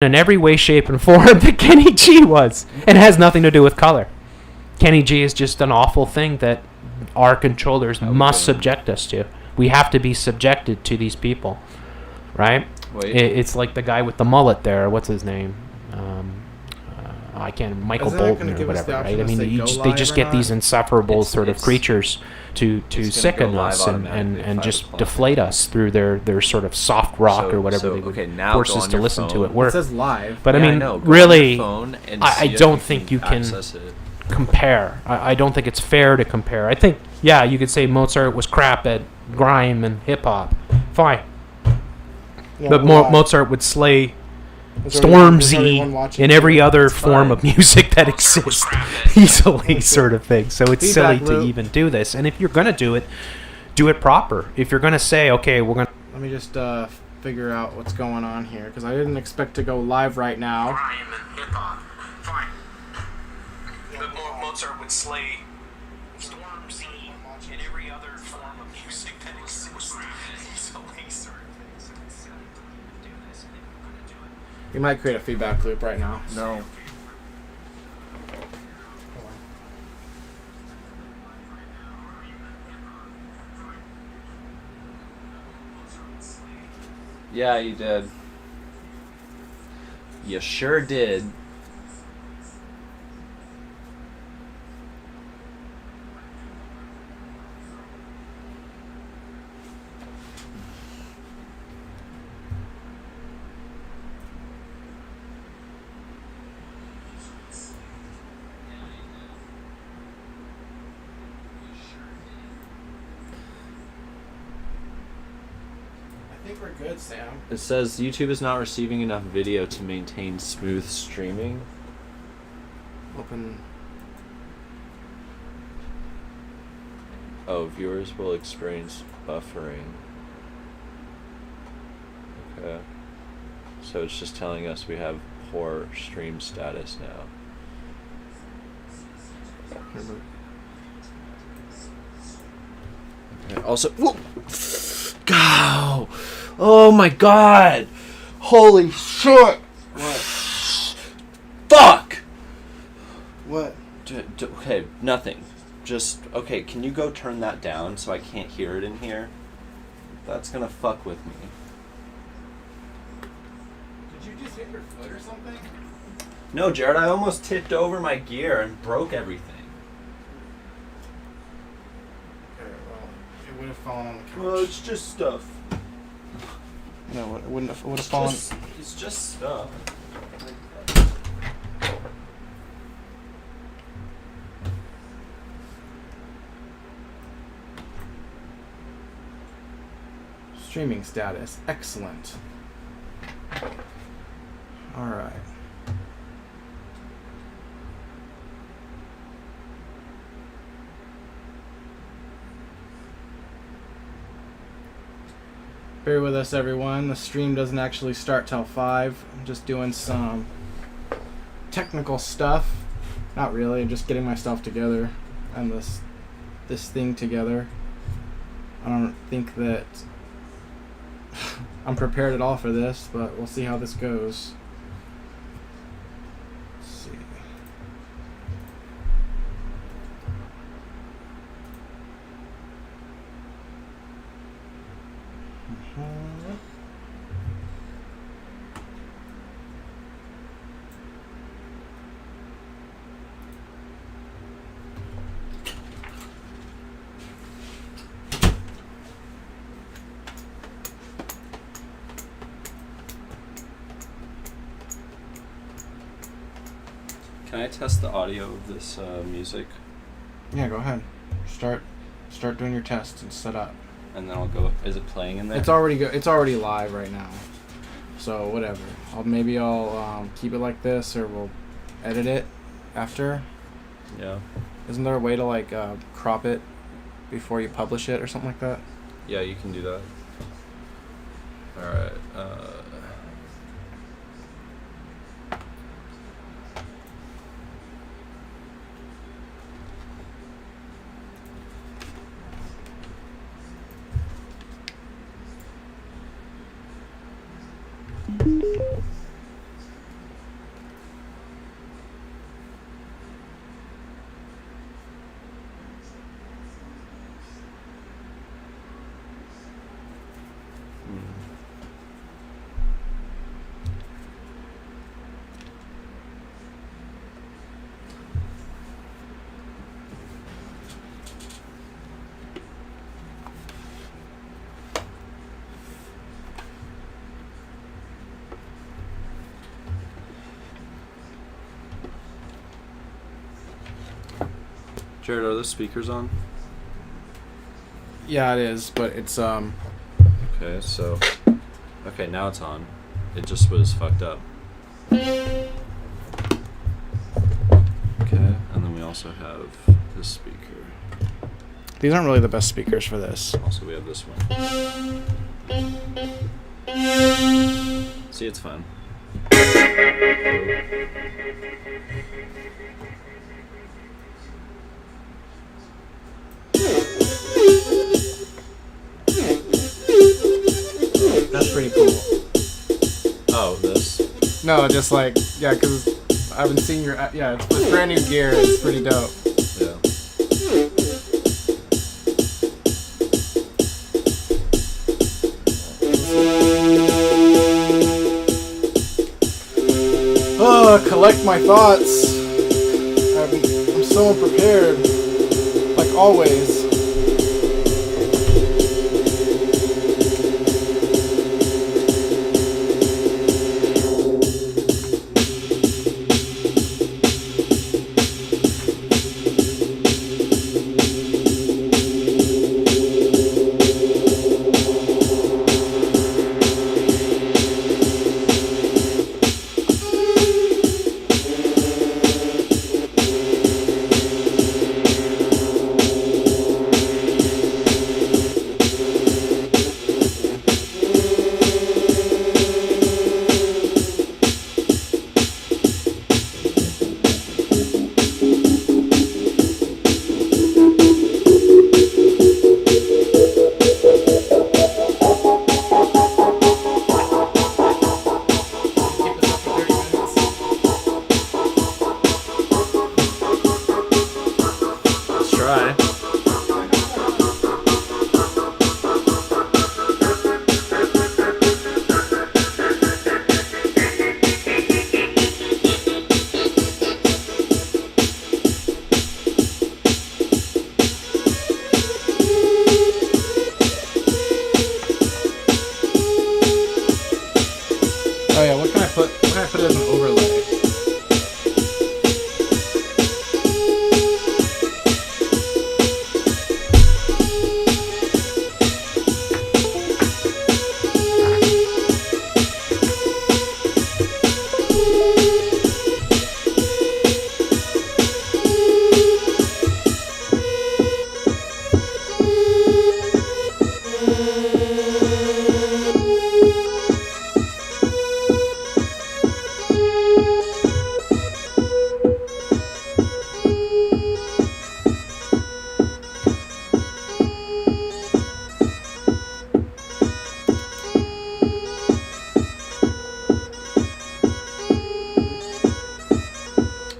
in every way, shape, and form that Kenny G was. And it has nothing to do with color. Kenny G is just an awful thing that our controllers must subject us to. We have to be subjected to these people, right? It's like the guy with the mullet there. What's his name? I can't. Michael Bolton or whatever, right? I mean, they just get these insufferable sort of creatures to sicken us and just deflate us through their sort of soft rock or whatever they would force us to listen to at work. It says live. But I mean, really, I don't think you can compare. I don't think it's fair to compare. I think, yeah, you could say Mozart was crap at grime and hip-hop. Fine. Yeah, but Mozart would slay Stormzy in every other form of music that exists easily, sort of thing. So it's silly to even do this. And if you're going to do it proper. If you're going to say, okay, we're going to... Let me just figure out what's going on here, because I didn't expect to go live right now. Grime and hip-hop. Fine. But Mozart would slay Stormzy in every other form of music that exists easily, sort of thing. So it's silly to do this. And if you're going to do it... You might create a feedback loop right now. No. Yeah, you did. You sure did. I think we're good, Sam. It says YouTube is not receiving enough video to maintain smooth streaming. Open. Oh, viewers will experience buffering. Okay. So it's just telling us we have poor stream status now. Okay. Also, whoa! Go! Oh my god! Holy shit! What? Fuck! What? Okay, nothing. Just, okay, can you go turn that down so I can't hear it in here? That's gonna fuck with me. Did you just hit your foot or something? No, Jared, I almost tipped over my gear and broke everything. Okay, well, it would have fallen on the couch. Well, it's just stuff. No, it wouldn't have. It would have fallen. It's just stuff. Streaming status. Excellent. Alright. Bear with us, everyone. The stream doesn't actually start till 5. I'm just doing some technical stuff. Not really. I'm just getting my stuff together and this thing together. I don't think that I'm prepared at all for this, but we'll see how this goes. Let's see. Can I test the audio of this music? Yeah, go ahead. Start doing your tests and set up. And then I'll go. Is it playing in there? It's already live right now. So whatever. Maybe I'll keep it like this, or we'll edit it after. Yeah. Isn't there a way to like crop it before you publish it or something like that? Yeah, you can do that. All right. Jared, are the speakers on? Yeah, it is, but it's Okay, so... Okay, now it's on. It just was fucked up. Okay, and then we also have this speaker. These aren't really the best speakers for this. Also, we have this one. See, it's fine. That's pretty cool. Oh, this? No, just like, yeah, because I haven't seen your, yeah, it's brand new gear. It's pretty dope. Yeah. Oh, collect my thoughts. I'm so unprepared. Like always. Oh yeah, what can I put as an overlay?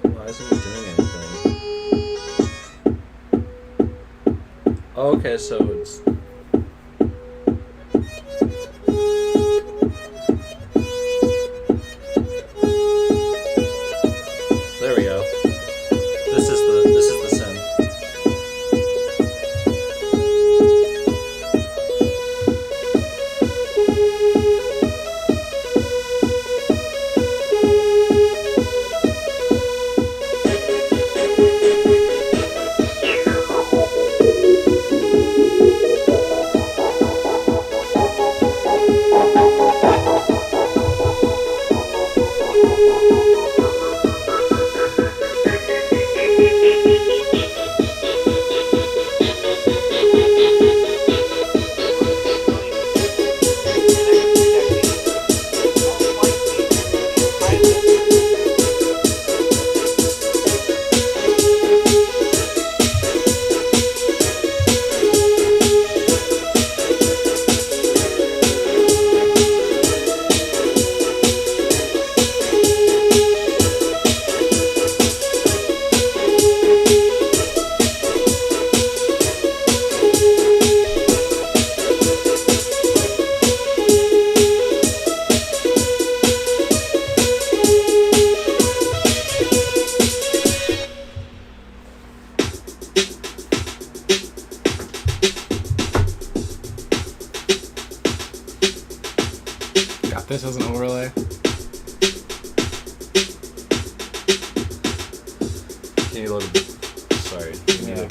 Why isn't it doing anything? Oh, okay, so it's... There we go. This is the synth. Got this as an overlay. Can you load a bit? Sorry. Sorry. Yeah.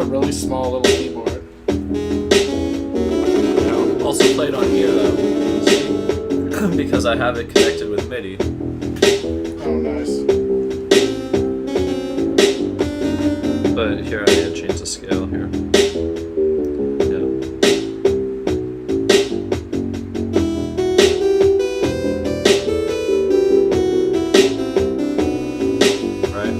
a really small little keyboard. Also played on here though, see? Because I have it connected with MIDI. Oh, nice. But here I need to change the scale here. Yeah. Right.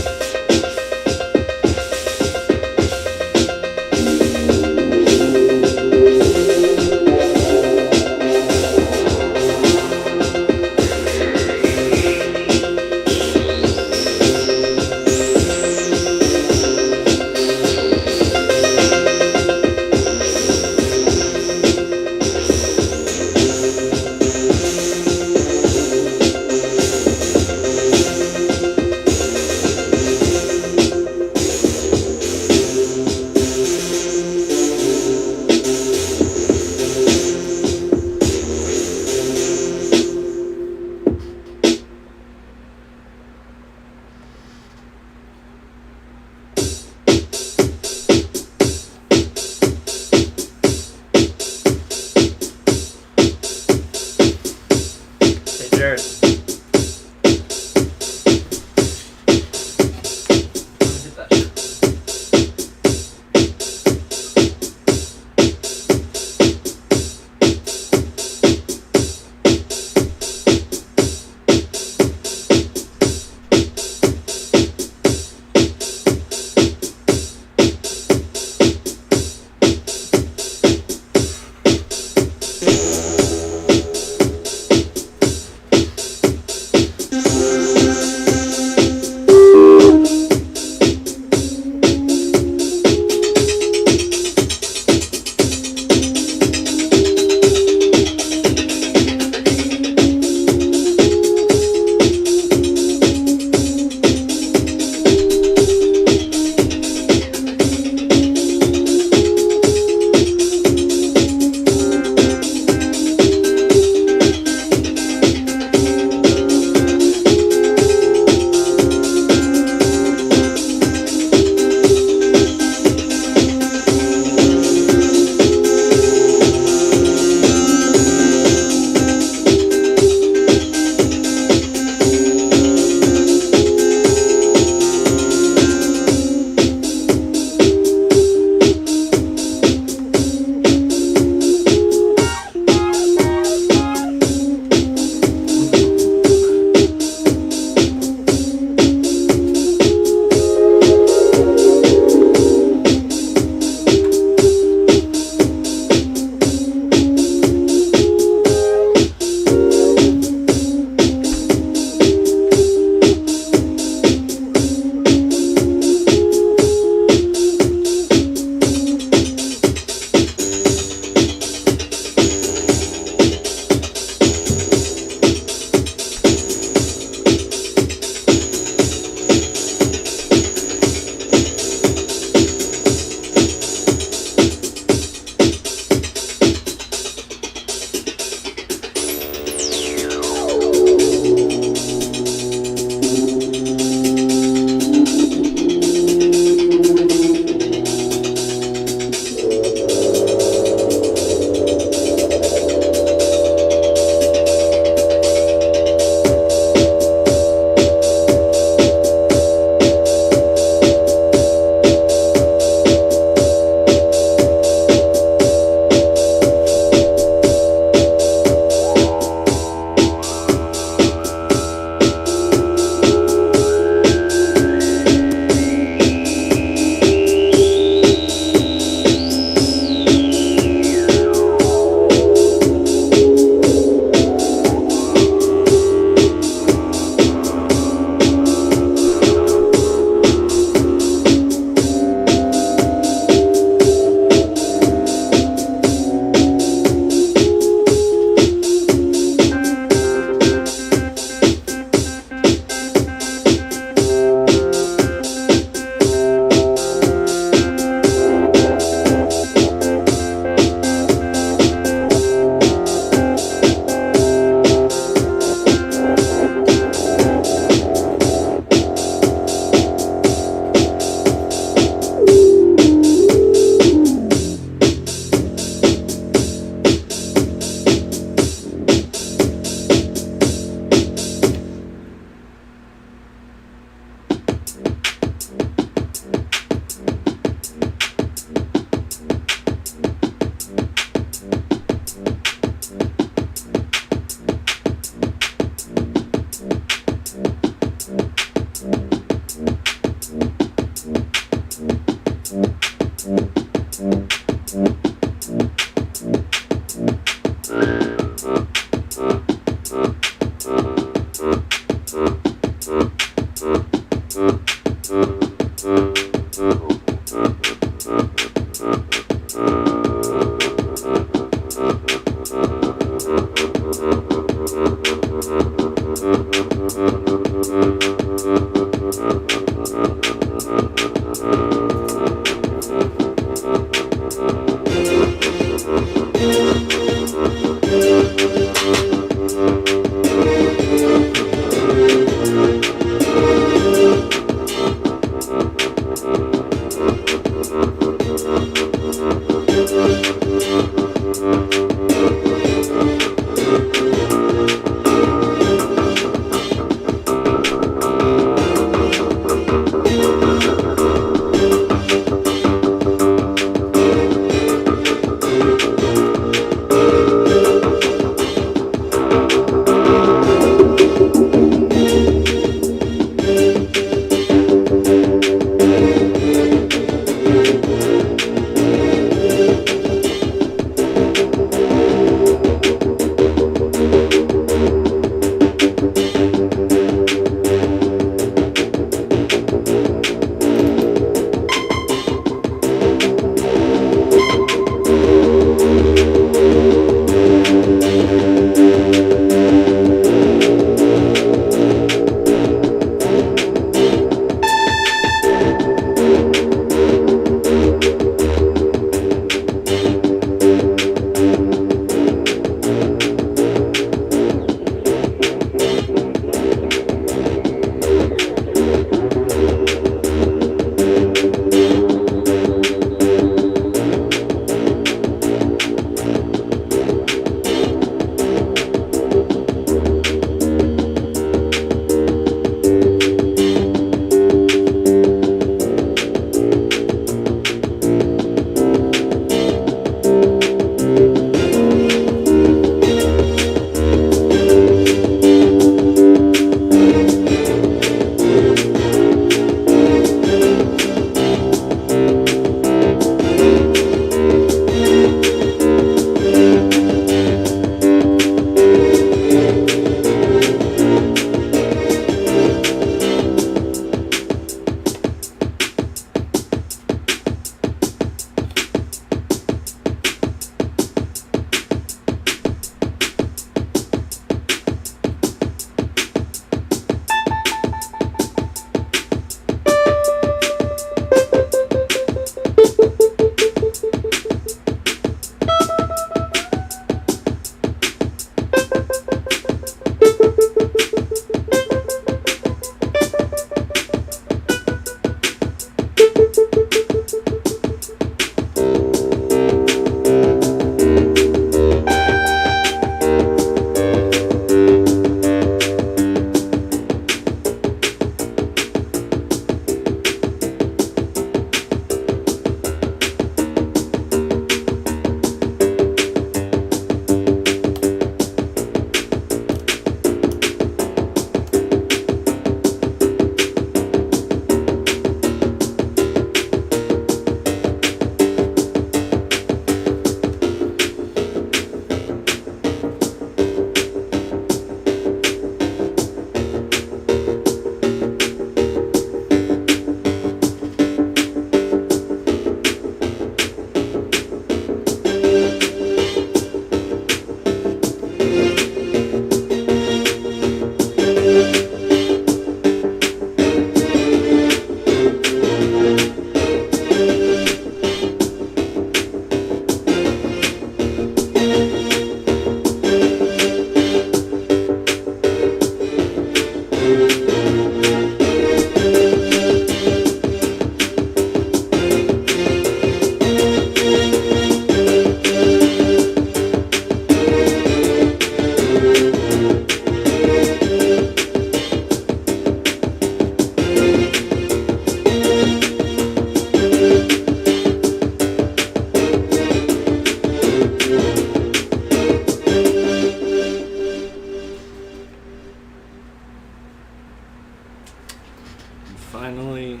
finally,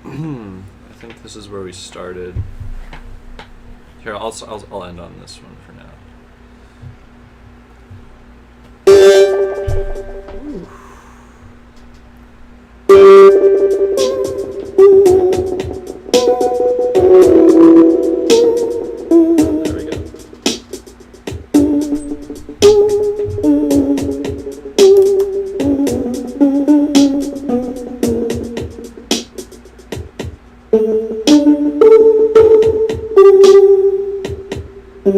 I think this is where we started. Here, I'll end on this one for now. How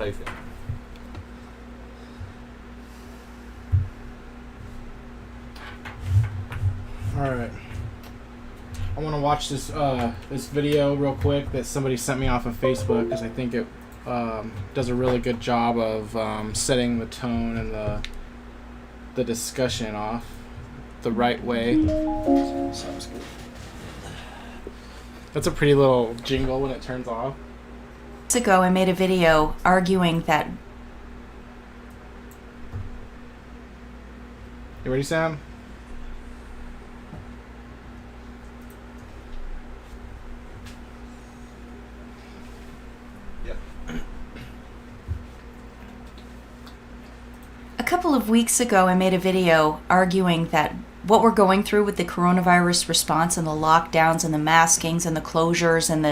you feel? All right. I want to watch this video real quick that somebody sent me off of Facebook because I think it does a really good job of setting the tone and the discussion off the right way. Sounds good. That's a pretty little jingle when it turns off. Months ago, I made a video arguing that You ready, Sam? Yep. a couple of weeks ago, I made a video arguing that what we're going through with the coronavirus response and the lockdowns and the maskings and the closures and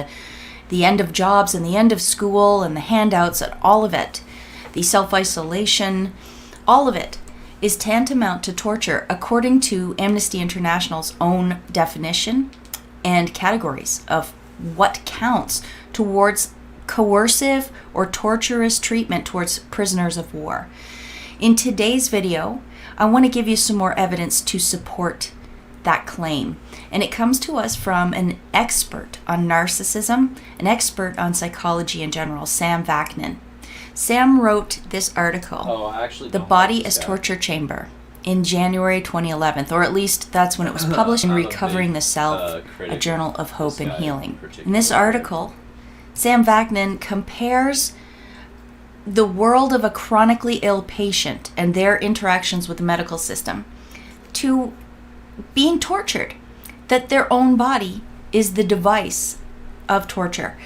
the end of jobs and the end of school and the handouts and all of it, the self-isolation, all of it is tantamount to torture according to Amnesty International's own definition and categories of what counts towards coercive or torturous treatment towards prisoners of war. In today's video, I want to give you some more evidence to support that claim. And it comes to us from an expert on narcissism, an expert on psychology in general, Sam Vaknin. Sam wrote this article, Oh, I actually The don't Body like as this guy. Torture Chamber, in January 2011, or at least that's when it was published in I'm a Recovering big, the Self, critic a journal of hope this and guy healing. particularly. In this article, Sam Vaknin compares the world of a chronically ill patient and their interactions with the medical system to being tortured, that their own body is the device of torture.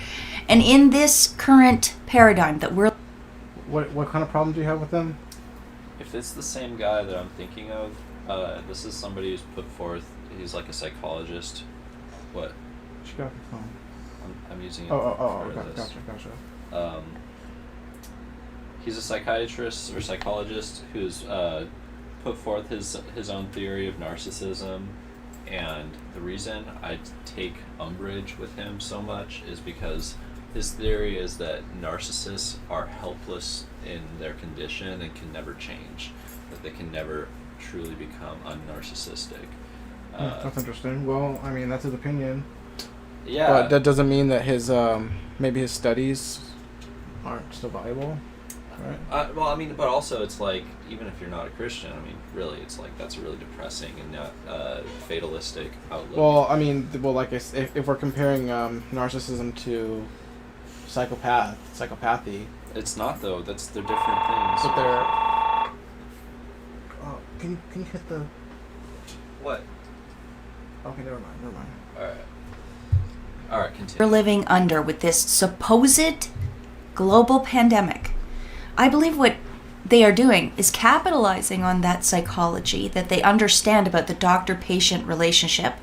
And in this current paradigm that we're What kind of problem do you have with them? If it's the same guy that I'm thinking of, this is somebody who's put forth. He's like a psychologist. What? She got the phone. I'm using it. Oh, for this. gotcha. He's a psychiatrist or psychologist who's put forth his own theory of narcissism, and the reason I take umbrage with him so much is because his theory is that narcissists are helpless in their condition and can never change, that they can never truly become unnarcissistic. That's interesting. Well, I mean, that's his opinion. Yeah. But that doesn't mean that his maybe his studies aren't still valuable, right? Well, I mean, but also it's like, even if you're not a Christian, I mean, really, it's like that's a really depressing and not fatalistic outlook. Well, I mean, like if we're comparing narcissism to psychopathy, It's not though. They're different things. but they're. Oh, can you hit the? What? Okay, never mind. All right. Continue. living under with this supposed global pandemic. I believe what they are doing is capitalizing on that psychology that they understand about the doctor-patient relationship,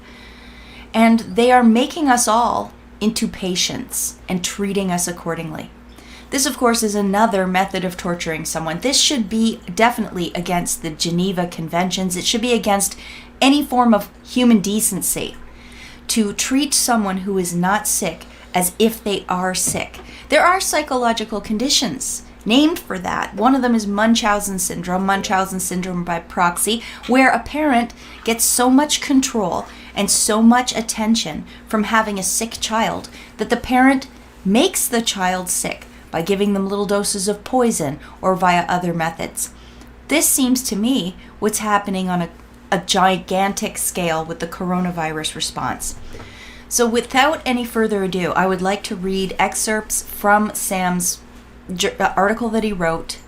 and they are making us all into patients and treating us accordingly. This, of course, is another method of torturing someone. This should be definitely against the Geneva Conventions. It should be against any form of human decency to treat someone who is not sick as if they are sick. There are psychological conditions named for that. One of them is Munchausen syndrome by proxy, where a parent gets so much control and so much attention from having a sick child that the parent makes the child sick by giving them little doses of poison or via other methods. This seems to me what's happening on a gigantic scale with the coronavirus response. So without any further ado, I would like to read excerpts from Sam's article that he wrote,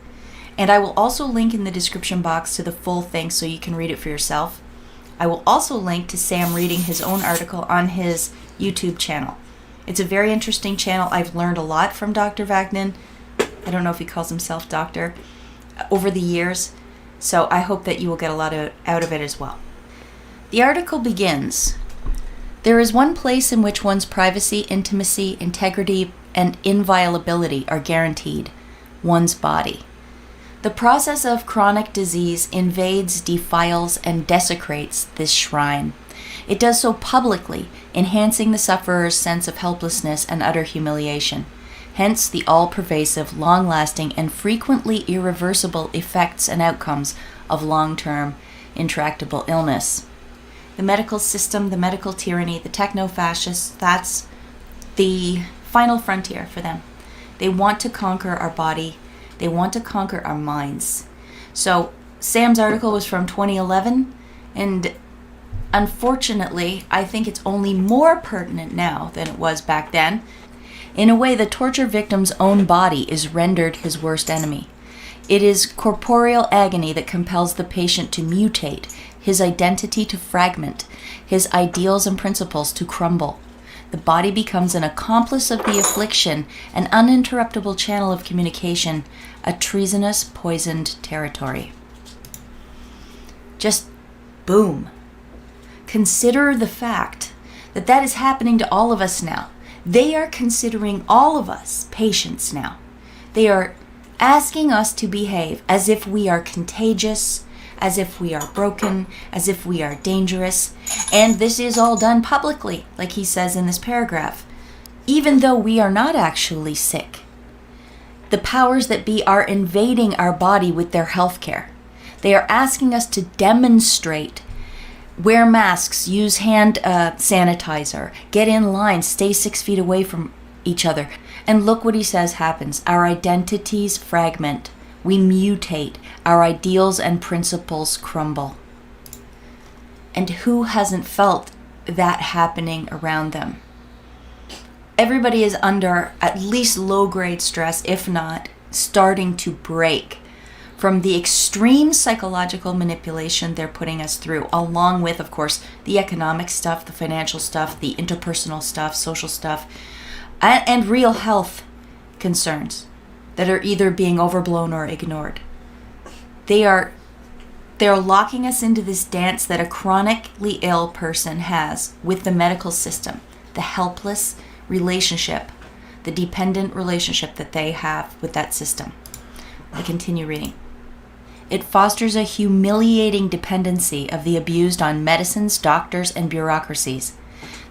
and I will also link in the description box to the full thing so you can read it for yourself. I will also link to Sam reading his own article on his YouTube channel. It's a very interesting channel. I've learned a lot from Dr. Vagnin. I don't know if he calls himself doctor, over the years. So I hope that you will get a lot out of it as well. The article begins, "There is one place in which one's privacy, intimacy, integrity, and inviolability are guaranteed: one's body. The process of chronic disease invades, defiles, and desecrates this shrine. It does so publicly, enhancing the sufferer's sense of helplessness and utter humiliation. Hence the all-pervasive, long-lasting, and frequently irreversible effects and outcomes of long-term, intractable illness. The medical system, the medical tyranny, the techno-fascists, that's the final frontier for them. They want to conquer our body. They want to conquer our minds." So Sam's article was from 2011, and unfortunately, I think it's only more pertinent now than it was back then. In a way, the torture victim's own body is rendered his worst enemy. It is corporeal agony that compels the patient to mutate, his identity to fragment, his ideals and principles to crumble. The body becomes an accomplice of the affliction, an uninterruptible channel of communication, a treasonous, poisoned territory. Just boom. Consider the fact that that is happening to all of us now. They are considering all of us patients now. They are asking us to behave as if we are contagious, as if we are broken, as if we are dangerous. And this is all done publicly, like he says in this paragraph, even though we are not actually sick. The powers that be are invading our body with their healthcare. They are asking us to demonstrate, wear masks, use hand sanitizer, get in line, stay 6 feet away from each other. And look what he says happens. Our identities fragment. We mutate. Our ideals and principles crumble. And who hasn't felt that happening around them? Everybody is under at least low-grade stress, if not starting to break from the extreme psychological manipulation they're putting us through, along with, of course, the economic stuff, the financial stuff, the interpersonal stuff, social stuff, and real health concerns that are either being overblown or ignored. They're locking us into this dance that a chronically ill person has with the medical system, the helpless relationship, the dependent relationship that they have with that system. I continue reading. It fosters a humiliating dependency of the abused on medicines, doctors, and bureaucracies.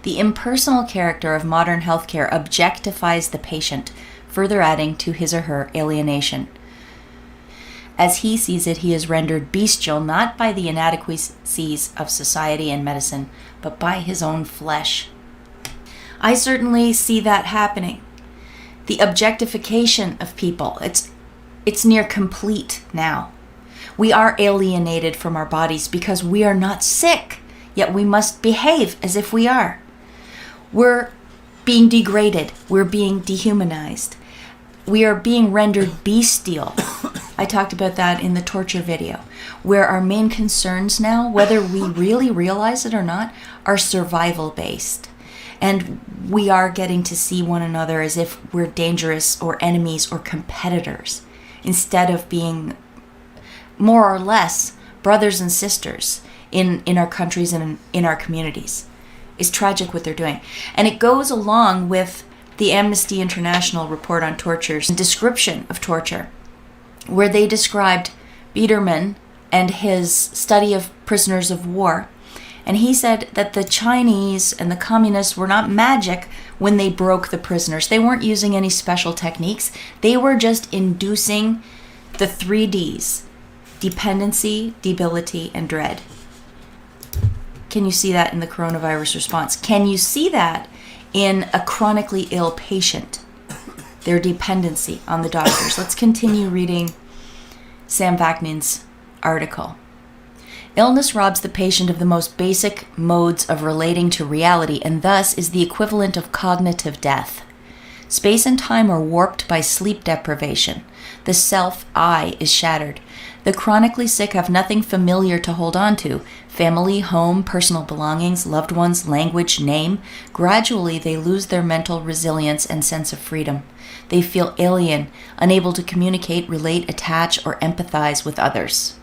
The impersonal character of modern healthcare objectifies the patient, further adding to his or her alienation. As he sees it, he is rendered bestial not by the inadequacies of society and medicine, but by his own flesh. I certainly see that happening. The objectification of people, it's near complete now. We are alienated from our bodies because we are not sick, yet we must behave as if we are. We're being degraded. We're being dehumanized. We are being rendered bestial. I talked about that in the torture video, where our main concerns now, whether we really realize it or not, are survival-based. And we are getting to see one another as if we're dangerous or enemies or competitors, instead of being more or less brothers and sisters in our countries and in our communities. It's tragic what they're doing. And it goes along with the Amnesty International report on torture's description of torture, where they described Biederman and his study of prisoners of war. And he said that the Chinese and the communists were not magic when they broke the prisoners. They weren't using any special techniques. They were just inducing the 3 Ds: dependency, debility, and dread. Can you see that in the coronavirus response? Can you see that in a chronically ill patient? Their dependency on the doctors. Let's continue reading Sam Vaknin's article. Illness robs the patient of the most basic modes of relating to reality and thus is the equivalent of cognitive death. Space and time are warped by sleep deprivation. The self, I, is shattered. The chronically sick have nothing familiar to hold on to. Family, home, personal belongings, loved ones, language, name. Gradually, they lose their mental resilience and sense of freedom. They feel alien, unable to communicate, relate, attach, or empathize with others.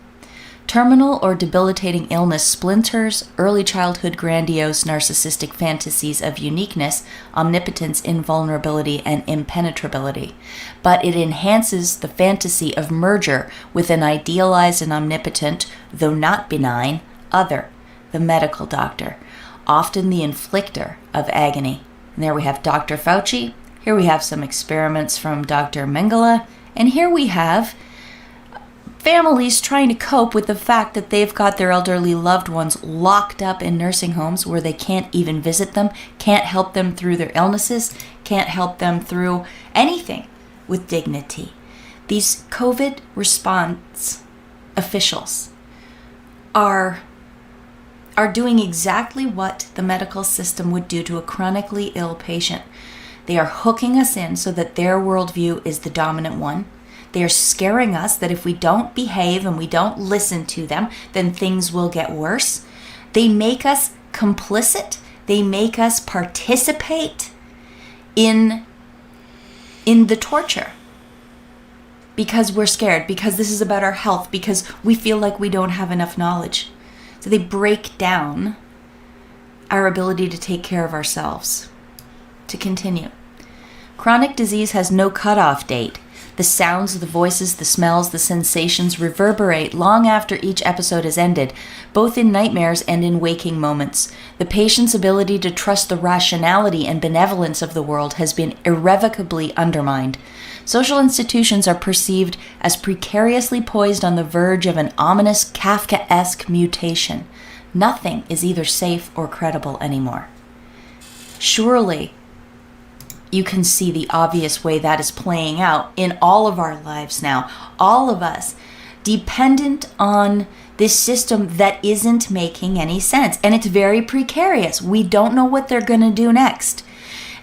Terminal or debilitating illness splinters early childhood grandiose narcissistic fantasies of uniqueness, omnipotence, invulnerability, and impenetrability. But it enhances the fantasy of merger with an idealized and omnipotent, though not benign, other, the medical doctor, often the inflictor of agony. And there we have Dr. Fauci. Here we have some experiments from Dr. Mengele. And here we have families trying to cope with the fact that they've got their elderly loved ones locked up in nursing homes where they can't even visit them, can't help them through their illnesses, can't help them through anything with dignity. These COVID response officials are doing exactly what the medical system would do to a chronically ill patient. They are hooking us in so that their worldview is the dominant one. They are scaring us that if we don't behave and we don't listen to them, then things will get worse. They make us complicit. They make us participate in the torture because we're scared, because this is about our health, because we feel like we don't have enough knowledge. So they break down our ability to take care of ourselves. To continue. Chronic disease has no cutoff date. The sounds, the voices, the smells, the sensations reverberate long after each episode has ended, both in nightmares and in waking moments. The patient's ability to trust the rationality and benevolence of the world has been irrevocably undermined. Social institutions are perceived as precariously poised on the verge of an ominous Kafkaesque mutation. Nothing is either safe or credible anymore. Surely, you can see the obvious way that is playing out in all of our lives now. All of us dependent on this system that isn't making any sense. And it's very precarious. We don't know what they're going to do next.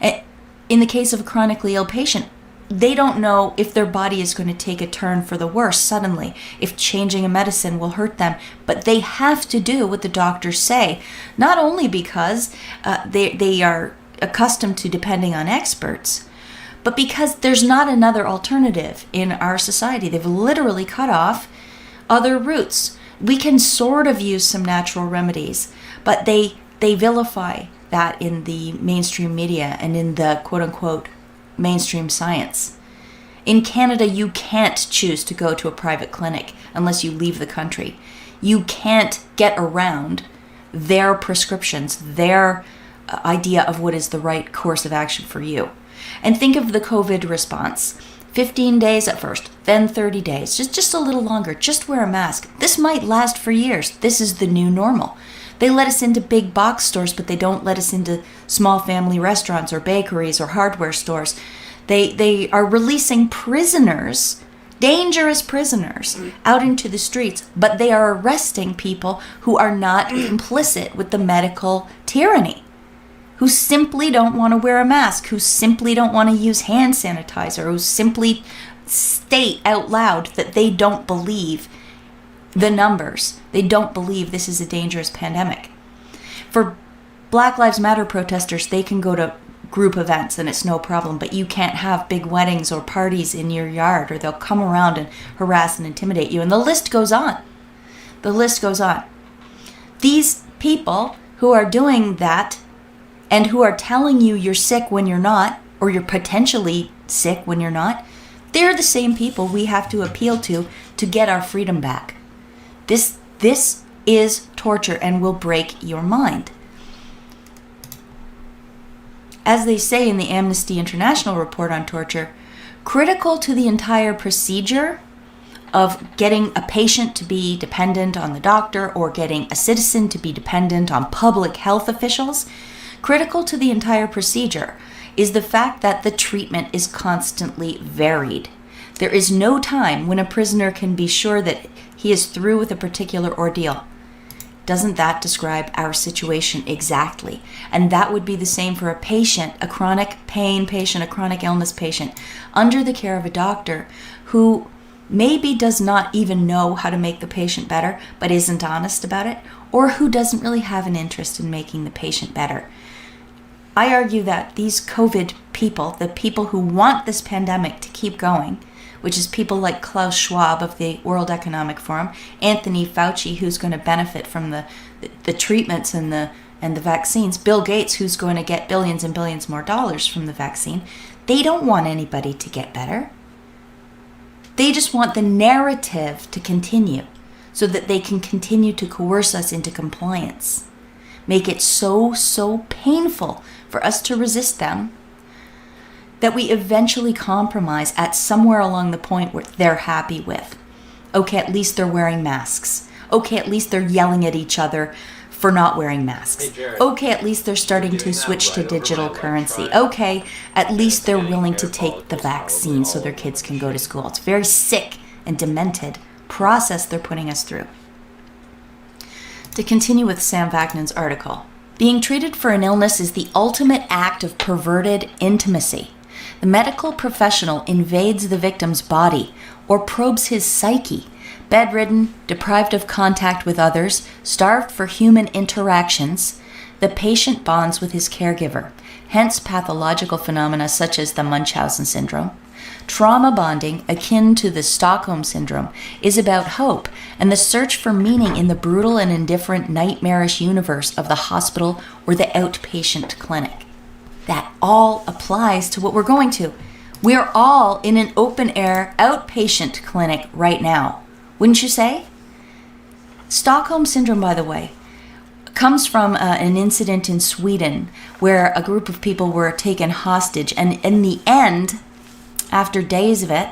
In the case of a chronically ill patient, they don't know if their body is going to take a turn for the worse suddenly, if changing a medicine will hurt them. But they have to do what the doctors say, not only because they are accustomed to depending on experts, but because there's not another alternative in our society. They've literally cut off other routes. We can sort of use some natural remedies, but they vilify that in the mainstream media and in the quote-unquote mainstream science. In Canada, you can't choose to go to a private clinic unless you leave the country. You can't get around their prescriptions, their idea of what is the right course of action for you. And think of the COVID response. 15 days at first, then 30 days, just a little longer, just wear a mask. This might last for years. This is the new normal. They let us into big box stores, but they don't let us into small family restaurants or bakeries or hardware stores. They are releasing prisoners, dangerous prisoners, out into the streets, but they are arresting people who are not complicit with the medical tyranny, who simply don't want to wear a mask, who simply don't want to use hand sanitizer, who simply state out loud that they don't believe the numbers. They don't believe this is a dangerous pandemic. For Black Lives Matter protesters, they can go to group events and it's no problem, but you can't have big weddings or parties in your yard or they'll come around and harass and intimidate you. And the list goes on. The list goes on. These people who are doing that and who are telling you you're sick when you're not, or you're potentially sick when you're not, they're the same people we have to appeal to get our freedom back. This is torture and will break your mind. As they say in the Amnesty International report on torture, critical to the entire procedure of getting a patient to be dependent on the doctor or getting a citizen to be dependent on public health officials, critical to the entire procedure is the fact that the treatment is constantly varied. There is no time when a prisoner can be sure that he is through with a particular ordeal. Doesn't that describe our situation exactly? And that would be the same for a patient, a chronic pain patient, a chronic illness patient, under the care of a doctor who maybe does not even know how to make the patient better, but isn't honest about it, or who doesn't really have an interest in making the patient better. I argue that these COVID people, the people who want this pandemic to keep going, which is people like Klaus Schwab of the World Economic Forum, Anthony Fauci, who's going to benefit from the treatments and the vaccines, Bill Gates, who's going to get billions and billions more dollars from the vaccine, they don't want anybody to get better. They just want the narrative to continue so that they can continue to coerce us into compliance. Make it so painful for us to resist them that we eventually compromise at somewhere along the point where they're happy with. Okay, at least they're wearing masks. Okay, at least they're yelling at each other for not wearing masks. Hey, Jared, okay, at least they're starting to switch to digital currency. Okay, at least they're willing to take the vaccine so their kids can go to school. It's a very sick and demented process they're putting us through. To continue with Sam Vaknin's article, being treated for an illness is the ultimate act of perverted intimacy. The medical professional invades the victim's body or probes his psyche. Bedridden, deprived of contact with others, starved for human interactions, the patient bonds with his caregiver, hence pathological phenomena such as the Munchausen syndrome. Trauma bonding, akin to the Stockholm Syndrome, is about hope and the search for meaning in the brutal and indifferent nightmarish universe of the hospital or the outpatient clinic. That all applies to what we're going to. We're all in an open-air outpatient clinic right now. Wouldn't you say? Stockholm Syndrome, by the way, comes from an incident in Sweden where a group of people were taken hostage, and in the end, after days of it,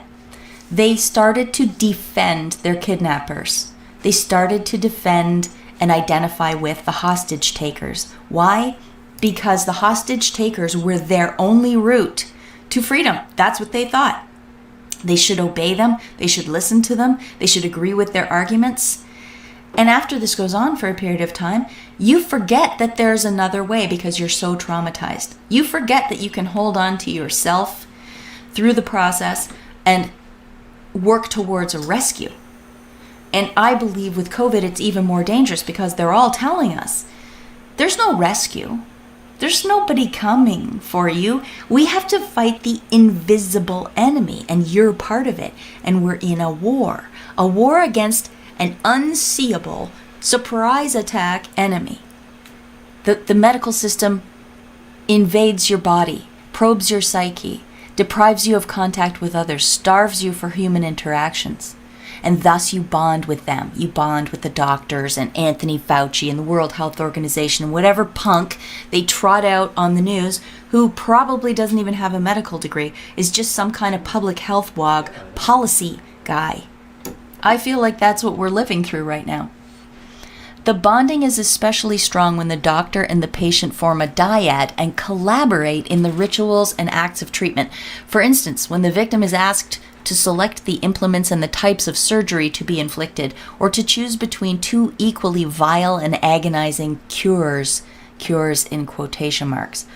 they started to defend their kidnappers. They started to defend and identify with the hostage takers. Why? Because the hostage takers were their only route to freedom. That's what they thought. They should obey them. They should listen to them. They should agree with their arguments. And after this goes on for a period of time, you forget that there's another way because you're so traumatized. You forget that you can hold on to yourself through the process and work towards a rescue. And I believe with COVID, it's even more dangerous because they're all telling us there's no rescue. There's nobody coming for you. We have to fight the invisible enemy, and you're part of it. And we're in a war against an unseeable surprise attack enemy. The medical system invades your body, probes your psyche, deprives you of contact with others, starves you for human interactions. And thus you bond with them. You bond with the doctors and Anthony Fauci and the World Health Organization and whatever punk they trot out on the news who probably doesn't even have a medical degree, is just some kind of public health wog policy guy. I feel like that's what we're living through right now. The bonding is especially strong when the doctor and the patient form a dyad and collaborate in the rituals and acts of treatment. For instance, when the victim is asked to select the implements and the types of surgery to be inflicted, or to choose between two equally vile and agonizing cures in quotation marks.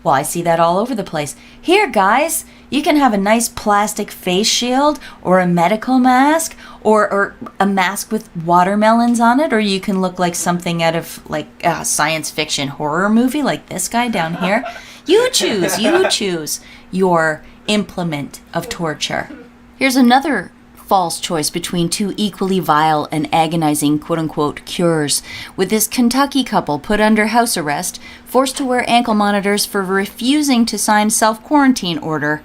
Well, I see that all over the place. Here, guys, you can have a nice plastic face shield or a medical mask or a mask with watermelons on it, or you can look like something out of like a science fiction horror movie like this guy down here. You choose your implement of torture. Here's another false choice between two equally vile and agonizing quote-unquote cures, with this Kentucky couple put under house arrest, forced to wear ankle monitors for refusing to sign self-quarantine order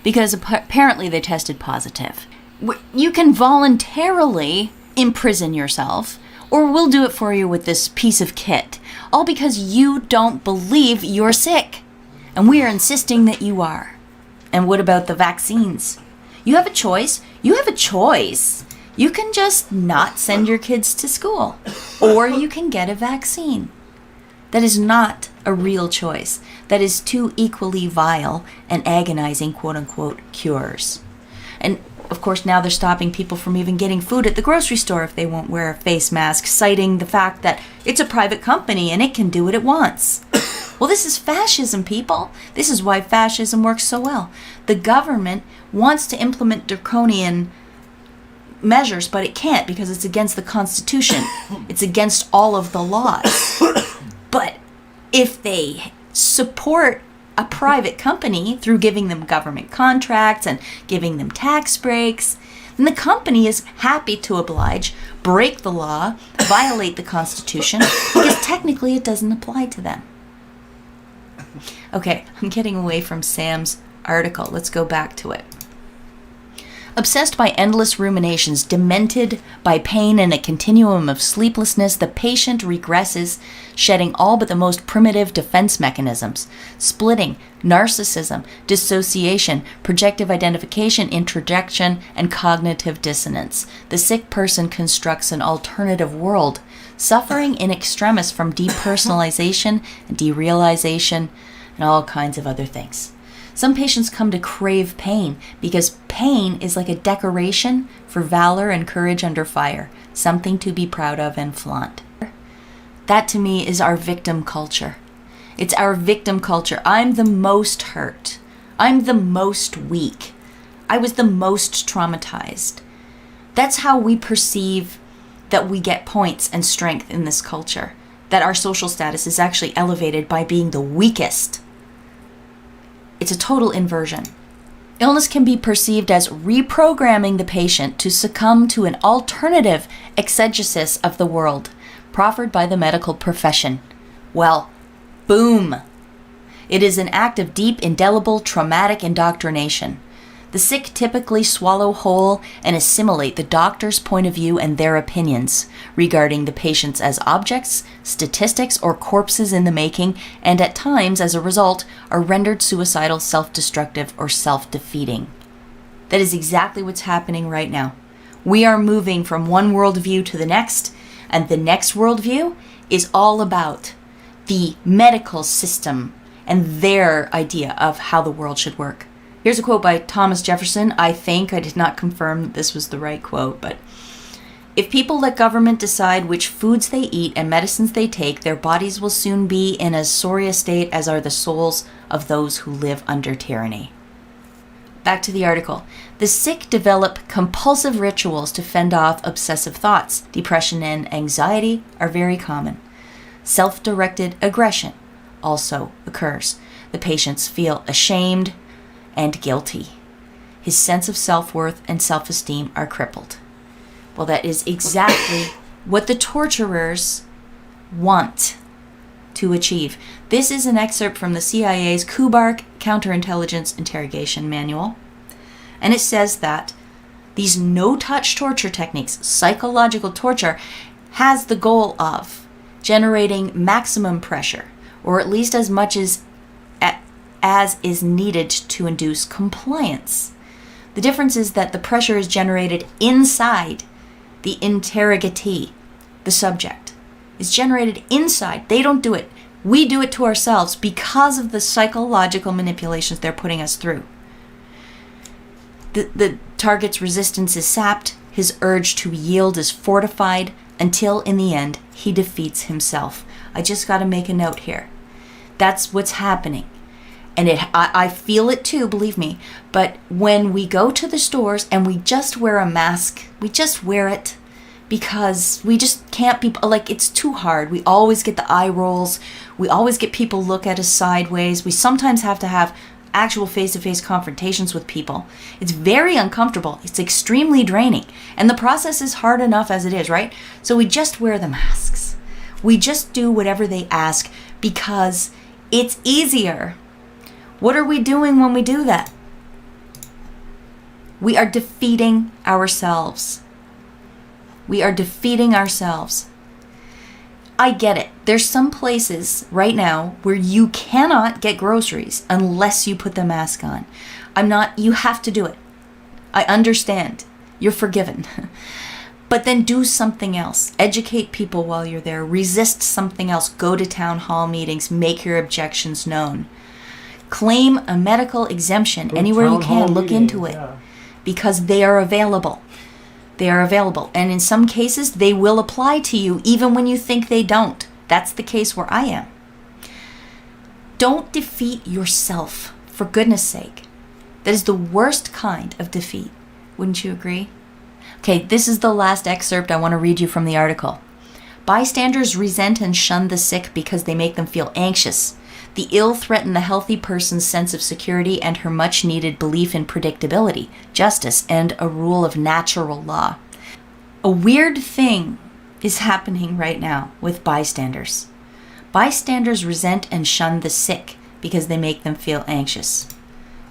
because apparently they tested positive. You can voluntarily imprison yourself, or we'll do it for you with this piece of kit, all because you don't believe you're sick, and we are insisting that you are. And what about the vaccines? You have a choice. You can just not send your kids to school, or you can get a vaccine. That is not a real choice. That is two equally vile and agonizing quote-unquote cures. And of course, now they're stopping people from even getting food at the grocery store if they won't wear a face mask, citing the fact that it's a private company and it can do what it wants. Well, this is fascism, people. This is why fascism works so well. The government wants to implement draconian measures, but it can't because it's against the Constitution. It's against all of the laws. But if they support a private company through giving them government contracts and giving them tax breaks, then the company is happy to oblige, break the law, violate the Constitution, because technically it doesn't apply to them. Okay, I'm getting away from Sam's article. Let's go back to it. Obsessed by endless ruminations, demented by pain and a continuum of sleeplessness, the patient regresses, shedding all but the most primitive defense mechanisms: splitting, narcissism, dissociation, projective identification, introjection, and cognitive dissonance. The sick person constructs an alternative world, suffering in extremis from depersonalization and derealization, and all kinds of other things. Some patients come to crave pain because pain is like a decoration for valor and courage under fire, something to be proud of and flaunt. That to me is our victim culture. It's our victim culture. I'm the most hurt. I'm the most weak. I was the most traumatized. That's how we perceive that we get points and strength in this culture, that our social status is actually elevated by being the weakest. It's a total inversion. Illness can be perceived as reprogramming the patient to succumb to an alternative exegesis of the world proffered by the medical profession. Well, boom! It is an act of deep, indelible, traumatic indoctrination. The sick typically swallow whole and assimilate the doctor's point of view and their opinions, regarding the patients as objects, statistics, or corpses in the making, and at times, as a result, are rendered suicidal, self-destructive, or self-defeating. That is exactly what's happening right now. We are moving from one worldview to the next, and the next worldview is all about the medical system and their idea of how the world should work. Here's a quote by Thomas Jefferson. I did not confirm that this was the right quote, but if people let government decide which foods they eat and medicines they take, their bodies will soon be in as sorry a state as are the souls of those who live under tyranny. Back to the article. The sick develop compulsive rituals to fend off obsessive thoughts. Depression and anxiety are very common. Self-directed aggression also occurs. The patients feel ashamed and guilty. His sense of self-worth and self-esteem are crippled. Well, that is exactly what the torturers want to achieve. This is an excerpt from the CIA's Kubark Counterintelligence Interrogation Manual. And it says that these no-touch torture techniques, psychological torture, has the goal of generating maximum pressure, or at least as much as is needed to induce compliance. The difference is that the pressure is generated inside the interrogatee, the subject. It's generated inside. They don't do it. We do it to ourselves because of the psychological manipulations they're putting us through. The target's resistance is sapped, his urge to yield is fortified, until in the end he defeats himself. I just got to make a note here. That's what's happening. And I feel it too, believe me. But when we go to the stores and we just wear a mask, we just wear it because we just can't be, like, it's too hard. We always get the eye rolls. We always get people look at us sideways. We sometimes have to have actual face-to-face confrontations with people. It's very uncomfortable. It's extremely draining. And the process is hard enough as it is, right? So we just wear the masks. We just do whatever they ask because it's easier. What are we doing when we do that? We are defeating ourselves. We are defeating ourselves. I get it. There's some places right now where you cannot get groceries unless you put the mask on. You have to do it. I understand. You're forgiven. But then do something else. Educate people while you're there. Resist something else. Go to town hall meetings. Make your objections known. Claim a medical exemption anywhere you can. Look into it because they are available. They are available. And in some cases, they will apply to you even when you think they don't. That's the case where I am. Don't defeat yourself, for goodness sake. That is the worst kind of defeat. Wouldn't you agree? Okay, this is the last excerpt. I want to read you from the article. Bystanders resent and shun the sick because they make them feel anxious. The ill threaten the healthy person's sense of security and her much-needed belief in predictability, justice, and a rule of natural law. A weird thing is happening right now with bystanders. Bystanders resent and shun the sick because they make them feel anxious.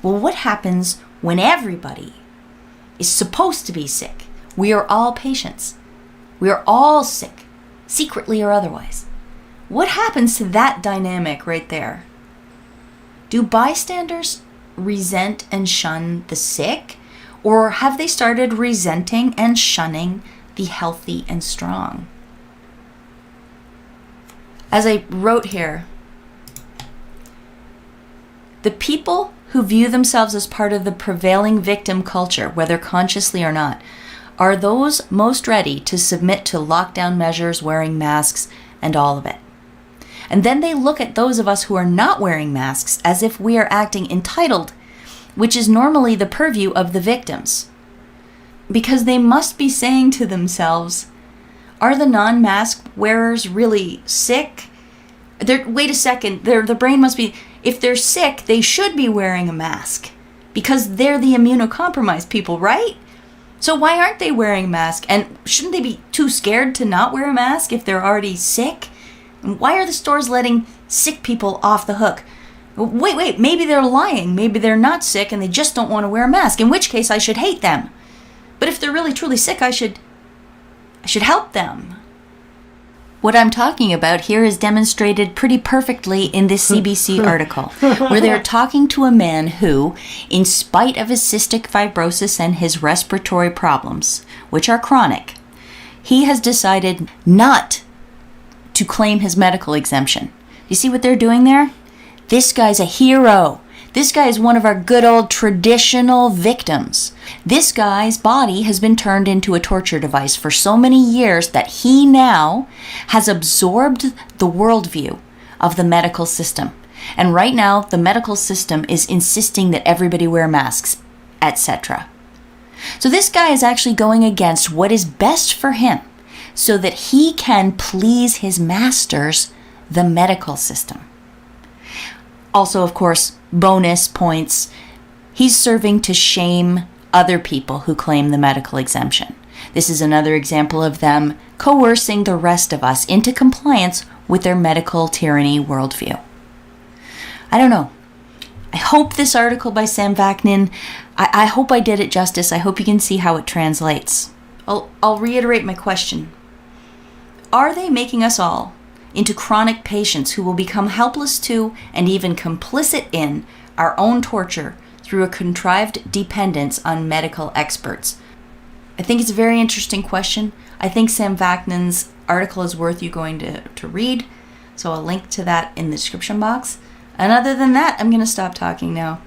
Well, what happens when everybody is supposed to be sick? We are all patients. We are all sick, secretly or otherwise. What happens to that dynamic right there? Do bystanders resent and shun the sick? Or have they started resenting and shunning the healthy and strong? As I wrote here, the people who view themselves as part of the prevailing victim culture, whether consciously or not, are those most ready to submit to lockdown measures, wearing masks, and all of it. And then they look at those of us who are not wearing masks as if we are acting entitled, which is normally the purview of the victims. Because they must be saying to themselves, are the non-mask wearers really sick? Wait a second, the brain must be, if they're sick, they should be wearing a mask because they're the immunocompromised people, right? So why aren't they wearing a mask? And shouldn't they be too scared to not wear a mask if they're already sick? And why are the stores letting sick people off the hook? Wait, maybe they're lying. Maybe they're not sick and they just don't want to wear a mask, in which case I should hate them. But if they're really truly sick, I should help them. What I'm talking about here is demonstrated pretty perfectly in this CBC article, where they're talking to a man who, in spite of his cystic fibrosis and his respiratory problems, which are chronic, he has decided not to claim his medical exemption. You see what they're doing there? This guy's a hero. This guy is one of our good old traditional victims. This guy's body has been turned into a torture device for so many years that he now has absorbed the worldview of the medical system. And right now, the medical system is insisting that everybody wear masks, etc. So this guy is actually going against what is best for him so that he can please his masters, the medical system. Also, of course, bonus points, he's serving to shame other people who claim the medical exemption. This is another example of them coercing the rest of us into compliance with their medical tyranny worldview. I don't know. I hope this article by Sam Vaknin, I hope I did it justice. I hope you can see how it translates. I'll reiterate my question. Are they making us all into chronic patients who will become helpless to and even complicit in our own torture through a contrived dependence on medical experts? I think it's a very interesting question. I think Sam Vaknin's article is worth you going to read, so I'll link to that in the description box. And other than that, I'm going to stop talking now.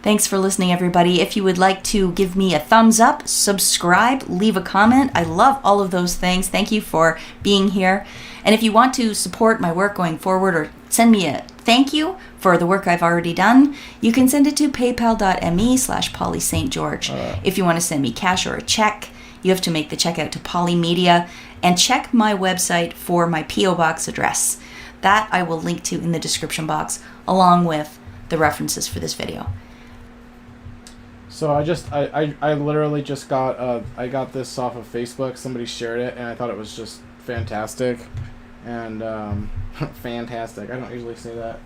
Thanks for listening, everybody. If you would like to give me a thumbs up, subscribe, leave a comment, I love all of those things. Thank you for being here. And if you want to support my work going forward or send me a thank you for the work I've already done, you can send it to paypal.me/Polly St. George. If you want to send me cash or a check, you have to make the check out to Poly Media and check my website for my P.O. Box address. That I will link to in the description box along with the references for this video. So I literally just got I got this off of Facebook. Somebody shared it and I thought it was just fantastic. And fantastic. I don't usually say that.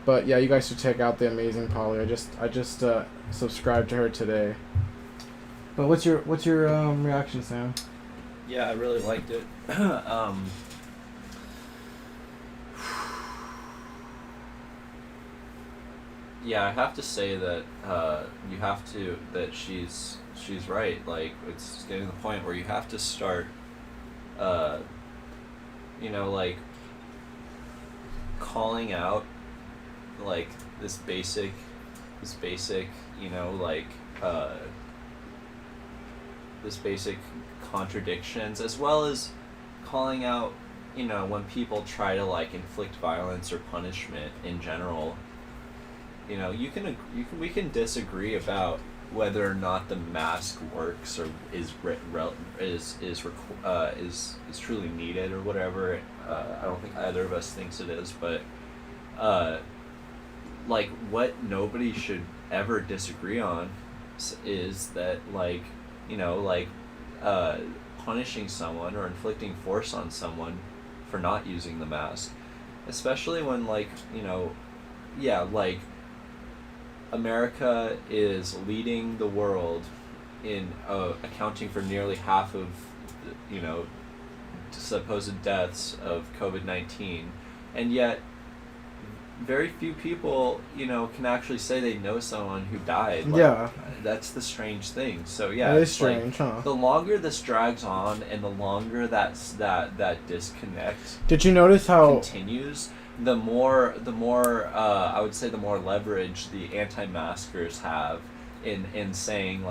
But yeah, you guys should check out the amazing Polly. I just subscribed to her today. But what's your reaction, Sam? Yeah, I really liked it. Yeah, I have to say that that she's right. Like, it's getting to the point where you have to start, like, calling out, like, this basic, this basic contradictions, as well as calling out, when people try to, like, inflict violence or punishment in general. We can disagree about whether or not the mask works or is truly needed or whatever. I don't think either of us thinks it is, but like what nobody should ever disagree on is that like punishing someone or inflicting force on someone for not using the mask, especially when America is leading the world in accounting for nearly half of supposed deaths of COVID-19, and yet very few people can actually say they know someone who died. That's the strange thing. So that is strange, huh? The longer this drags on and the longer that disconnect did you notice how continues, the more I would say the more leverage the anti-maskers have in saying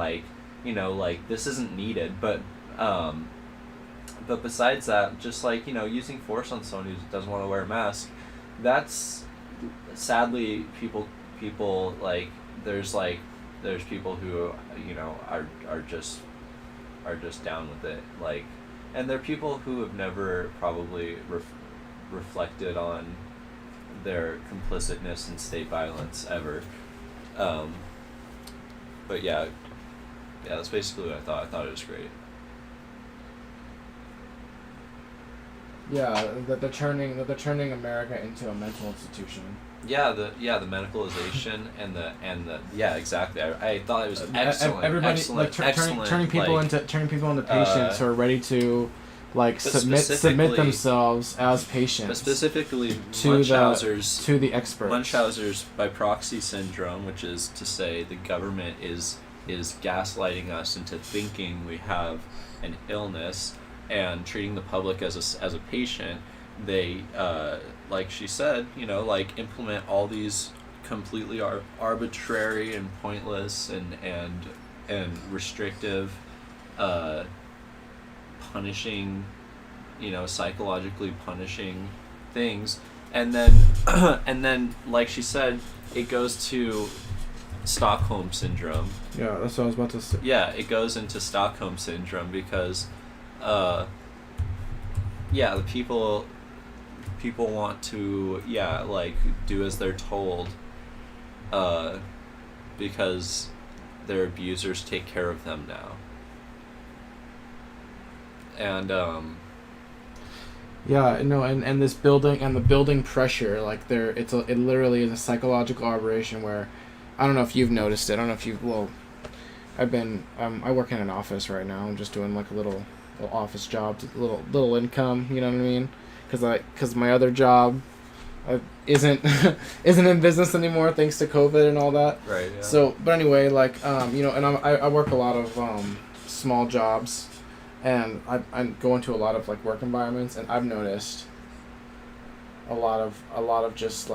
this isn't needed, but besides that, just using force on someone who doesn't want to wear a mask, that's sadly people there's people who are just down with it, and there are people who have never probably reflected on their complicitness in state violence ever, but yeah, that's basically what I thought it was great. Yeah, that they're turning America into a mental institution. Yeah, the medicalization and the exactly. I thought it was excellent. Everybody excellent, turning people into patients who are ready to submit themselves as patients. But specifically, to the experts. Munchausen's by proxy syndrome, which is to say the government is gaslighting us into thinking we have an illness and treating the public as a patient. They like she said, implement all these completely arbitrary and pointless and restrictive punishing, psychologically punishing things, and then like she said, it goes to Stockholm syndrome. Yeah, that's what I was about to say. Yeah, it goes into Stockholm syndrome because the people want to do as they're told because their abusers take care of them now. And and this building and the building pressure, it literally is a psychological aberration where, I don't know if you've noticed it. I don't know if I work in an office right now. I'm just doing a little office job, little income. You know what I mean? Because my other job isn't in business anymore thanks to COVID and all that. Right. Yeah. So, but anyway, and I work a lot of small jobs, and I go into a lot of work environments, and I've noticed a lot of just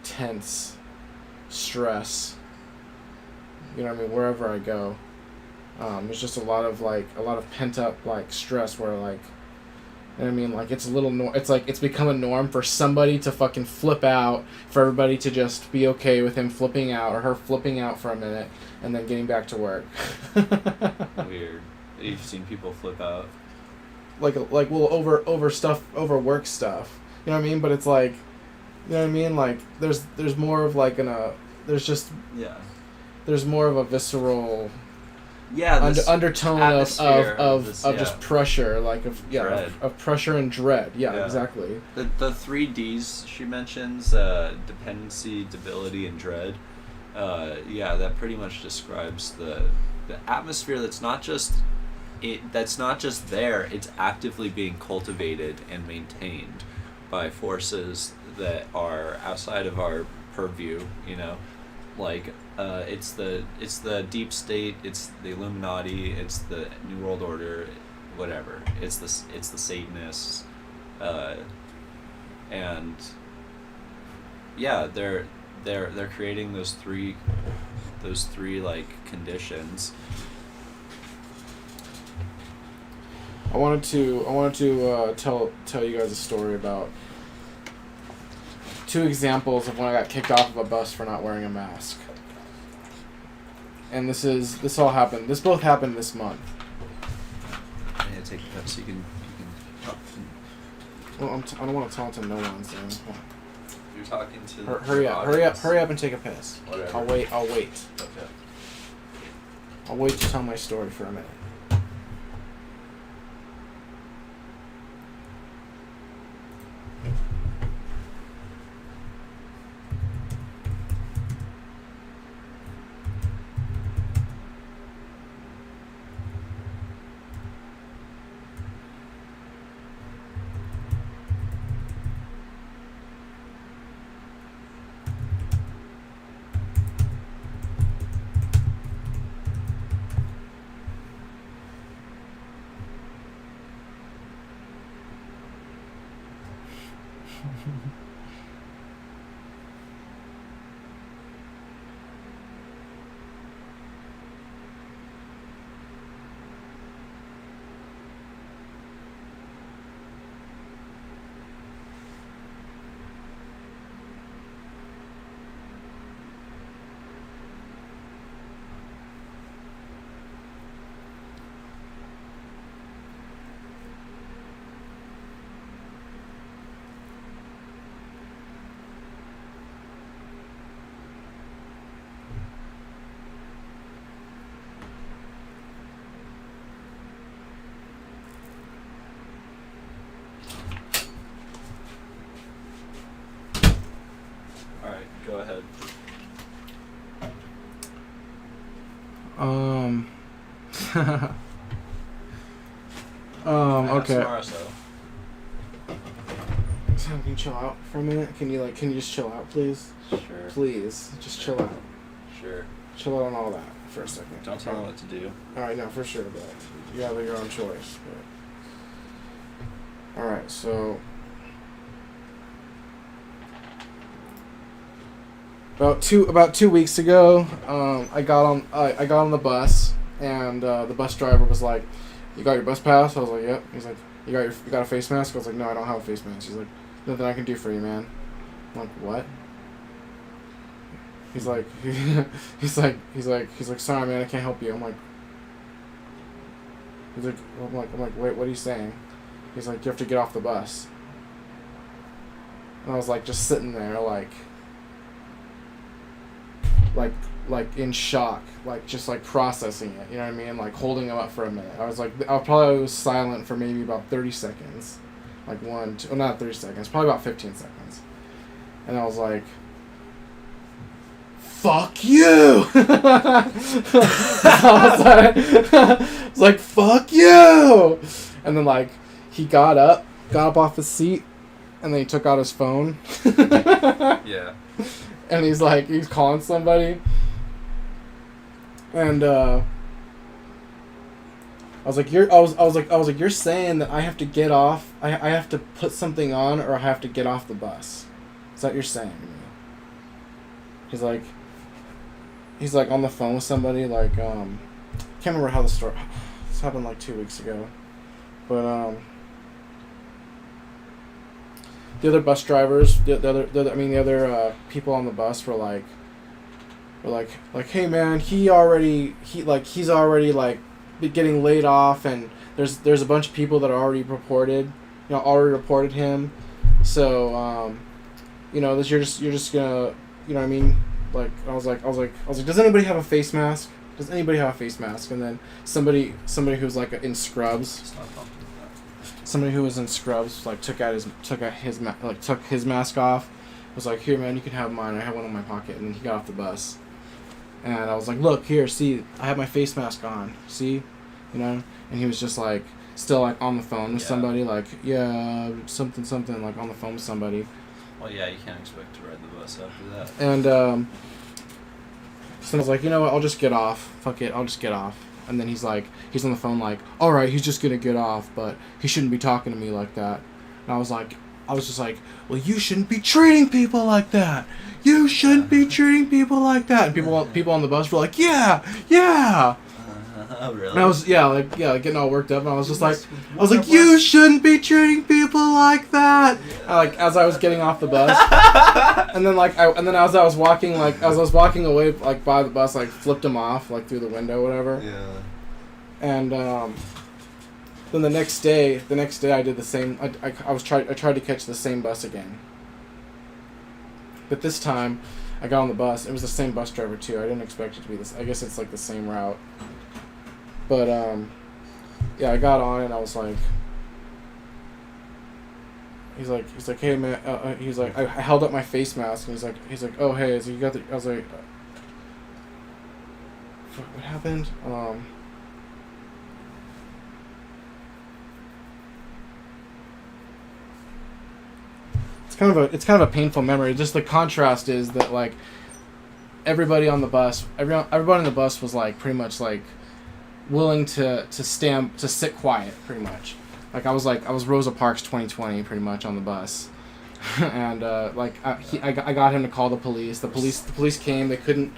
tense stress. You know what I mean? Wherever I go, there's just a lot of pent up stress where you know what I mean? It's a little it's become a norm for somebody to fucking flip out, for everybody to just be okay with him flipping out or her flipping out for a minute and then getting back to work. Weird. You've seen people flip out. Over work stuff. You know what I mean? But it's you know what I mean? There's more of there's more of a visceral undertone of just pressure, of pressure and dread. Yeah, exactly. The 3 Ds she mentions, dependency, debility, and dread. That pretty much describes the atmosphere that's not just there. It's actively being cultivated and maintained by forces that are outside of our purview. It's the deep state, it's the Illuminati, it's the New World Order, whatever. It's the Satanists, and they're creating those three conditions. I wanted to tell you guys a story about 2 examples of when I got kicked off of a bus for not wearing a mask. And this all happened. This both happened this month. Yeah, take it up so you can. Well, I don't want to talk to no one. So You're talking to. hurry up, and take a piss. Whatever. I'll wait. Okay. I'll wait to tell my story for a minute. All right, go ahead. Okay. Tomorrow, so. So can you chill out for a minute? Can you just chill out, please? Sure. Please, just chill out. Sure. Chill out on all that for a second. Don't tell me what to do. All right, no, for sure, but you have your own choice. But. All right, so about 2 weeks ago, I got on the bus, and the bus driver was like, "You got your bus pass?" I was like, "Yep." He's like, "You got a face mask?" I was like, "No, I don't have a face mask." He's like, "Nothing I can do for you, man." I'm like, "What?" He's like, he's like, "Sorry, man, I can't help you." I'm like, "Wait, what are you saying?" He's like, "You have to get off the bus." And I was like, just sitting there, like in shock, like just like processing it. You know what I mean? Like holding him up for a minute. I was probably was silent for maybe about 30 seconds, like not 30 seconds, probably about 15 seconds, and I was like, "Fuck you!" I was like, "Fuck you!" And then like he got up off his seat, and then he took out his phone. Yeah. And he's calling somebody. And I was like, "You're saying that I have to get off, I have to put something on, or I have to get off the bus? Is that what you're saying to me?" He's like on the phone with somebody, like, can't remember how the story, this happened like 2 weeks ago. But, the other bus drivers, the other people on the bus were like, "Hey man, he's already like getting laid off, and there's a bunch of people that are already reported him, so you're just gonna, you know what I mean?" Like I was like, "Does anybody have a face mask? Does anybody have a face mask?" And then somebody who's like in scrubs. It's not pumping. Somebody who was in scrubs took his mask off, was like, "Here man, you can have mine, I have one in my pocket." And then he got off the bus, and I was like, "Look here, see, I have my face mask on, see," and he was just like still like on the phone with somebody, like, "Yeah, something like on the phone with somebody." Well, yeah, you can't expect to ride the bus after that. And so I was like, "You know what, I'll just get off, fuck it, I'll just get off." And then he's on the phone like, "All right, he's just gonna get off, but he shouldn't be talking to me like that." And I was just like, "Well, you shouldn't be treating people like that. You shouldn't be treating people like that." And people on the bus were like, "Yeah." Really? And I was getting all worked up, and I was like, "You shouldn't be treating people like that. as I was getting off the bus, and then as I was walking away like by the bus, like flipped him off like through the window, whatever. Yeah. And then the next day I did the same. I tried to catch the same bus again. But this time, I got on the bus. It was the same bus driver too. I didn't expect it to be this. I guess it's like the same route. But yeah, I got on and I was like, he's like, hey man, he's like, I held up my face mask and he's like, oh hey, so you got the? I was like, what happened? It's kind of a painful memory. Just the contrast is that like everybody on the bus was like pretty much like willing to sit quiet pretty much. Like I was Rosa Parks 2020 pretty much on the bus, and I got him to call the police. The police came. They couldn't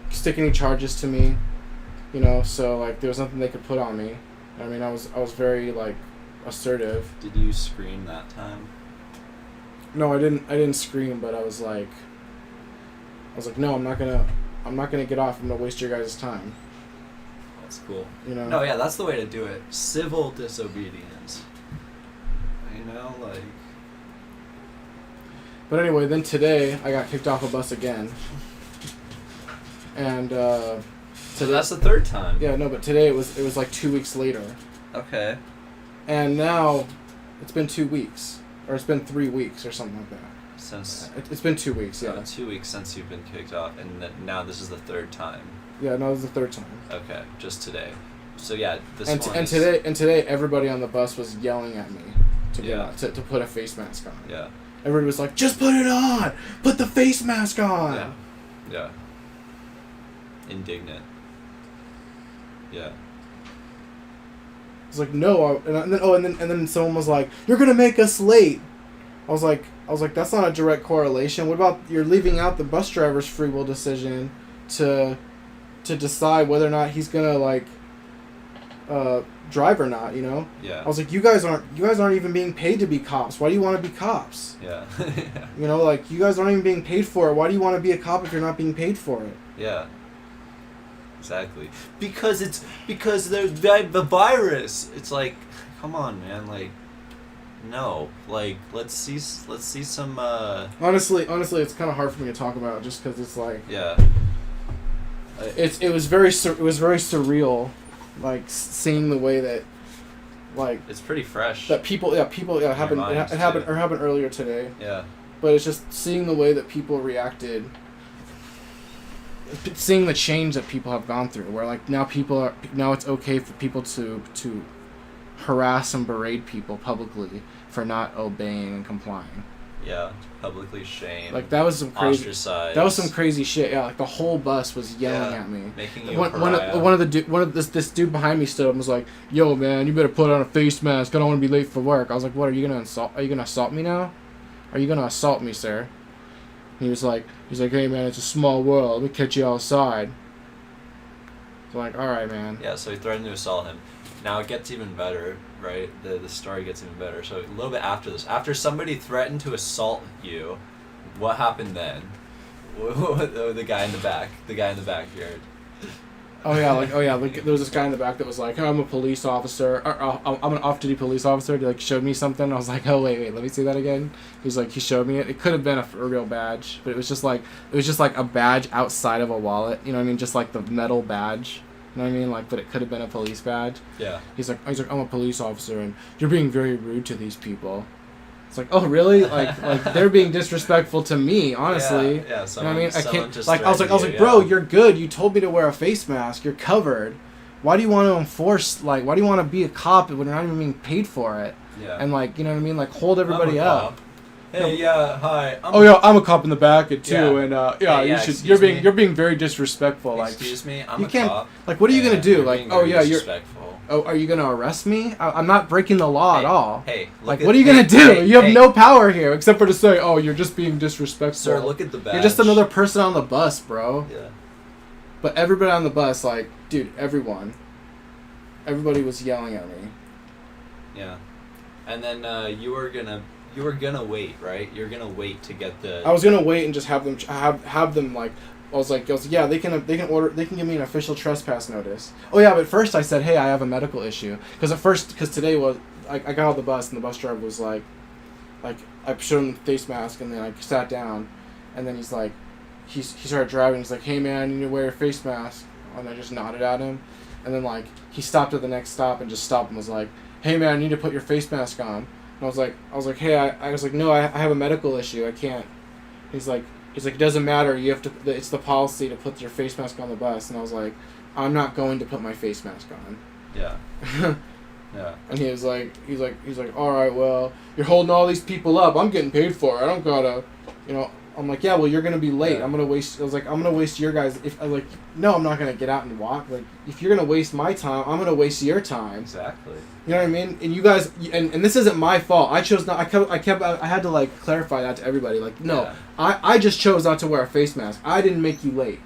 stick any charges to me, you know. So like there was nothing they could put on me. I mean I was very like assertive. Did you scream that time? No, I didn't scream, but I was like, no, I'm not gonna get off. I'm gonna waste your guys' time. That's cool. You know? No, yeah, that's the way to do it. Civil disobedience. You know, like. But anyway, then today I got kicked off a bus again. And so that's the third time. Yeah, no, but today it was like 2 weeks later. Okay. And now it's been 2 weeks. Or it's been 3 weeks or something like that. Since it's been 2 weeks, yeah. 2 weeks since you've been kicked off, and now this is the third time. Yeah, no, this is the third time. Okay, just today. So yeah, today everybody on the bus was yelling at me to put a face mask on. Yeah. Everybody was like, "Just put it on! Put the face mask on!" Yeah. Yeah. Indignant. Yeah. I was like, no, and then someone was like, "You're gonna make us late." I was like, that's not a direct correlation. What about you're leaving out the bus driver's free will decision to decide whether or not he's gonna like drive or not? You know? Yeah. I was like, you guys aren't even being paid to be cops. Why do you want to be cops? Yeah. You know, like you guys aren't even being paid for it. Why do you want to be a cop if you're not being paid for it? Yeah. Exactly. Because there's the virus. It's like, come on, man. Like, no. Like, let's see some. Honestly, it's kind of hard for me to talk about just because it's like. Yeah. It was very surreal, like seeing the way that, like. It's pretty fresh. That people it happened earlier today. Yeah. But it's just seeing the way that people reacted. Seeing the change that people have gone through, where like now it's okay for people to harass and berate people publicly for not obeying and complying. Yeah, publicly shame. Like that was some crazy. Ostracized. That was some crazy shit. Yeah, like the whole bus was yelling at me. Making you this dude behind me stood up and was like, "Yo, man, you better put on a face mask. I don't want to be late for work." I was like, "What? Are you gonna assault me now? Are you gonna assault me, sir?" He was like, "Hey man, it's a small world. Let me catch you outside." So like, all right, man. Yeah, so he threatened to assault him. Now it gets even better, right? The story gets even better. So a little bit after this, after somebody threatened to assault you, what happened then? The guy in the backyard. Oh yeah, like there was this guy in the back that was like, "Oh, I'm a police officer. I'm an off-duty police officer." He like showed me something. I was like, "Oh wait, let me see that again." He's like, he showed me it. It could have been a real badge, but it was just like a badge outside of a wallet. You know what I mean? Just like the metal badge. You know what I mean? Like, but it could have been a police badge. Yeah. He's like, I'm a police officer, and you're being very rude to these people. It's like, oh really? Like they're being disrespectful to me, honestly. Yeah. You know what I mean? I can't. Just Like I was like, bro, you're good. You told me to wear a face mask. You're covered. Why do you want to enforce? Like, why do you want to be a cop when you're not even being paid for it? Yeah. And like, you know what I mean? Like, hold everybody up. Cop. Hey, yeah, hi. I'm a cop in the back too, Yeah. and you should. You're being very disrespectful. Like, excuse me, I'm you a can't. cop. Like, what are you gonna do? Like, being oh very yeah, disrespectful. are you gonna arrest me? I'm not breaking the law at all. Hey, like, what are you gonna do? You have no power here except for to say, oh, you're just being disrespectful. Sir, look at the badge. You're just another person on the bus, bro. Yeah. But everybody on the bus, like, dude, everybody was yelling at me. Yeah. And then you were gonna You were gonna wait, right? You're gonna wait to get the. I was gonna wait and just have them like. I was like, yeah, they can give me an official trespass notice. Oh yeah, but first I said, hey, I have a medical issue, because today was I got on the bus and the bus driver was like I showed him the face mask and then I sat down, and then he's like, he started driving. He's like, hey man, you need to wear your face mask, and I just nodded at him, and then like he stopped at the next stop and just stopped and was like, hey man, you need to put your face mask on. And I was like, hey, I was like, no, I have a medical issue, I can't. He's like, it doesn't matter. You have to. It's the policy to put your face mask on the bus. And I was like, I'm not going to put my face mask on. Yeah. Yeah. And he's like, all right, well, you're holding all these people up. I'm getting paid for it. I don't gotta, I'm like, yeah, well, you're gonna be late. Yeah. I'm gonna waste. I was like, I'm gonna waste your guys. If I like, no, I'm not gonna get out and walk. Like, if you're gonna waste my time, I'm gonna waste your time. Exactly. You know what I mean? And you guys, and this isn't my fault. I chose not. I had to like clarify that to everybody. Like, no, Yeah. I just chose not to wear a face mask. I didn't make you late.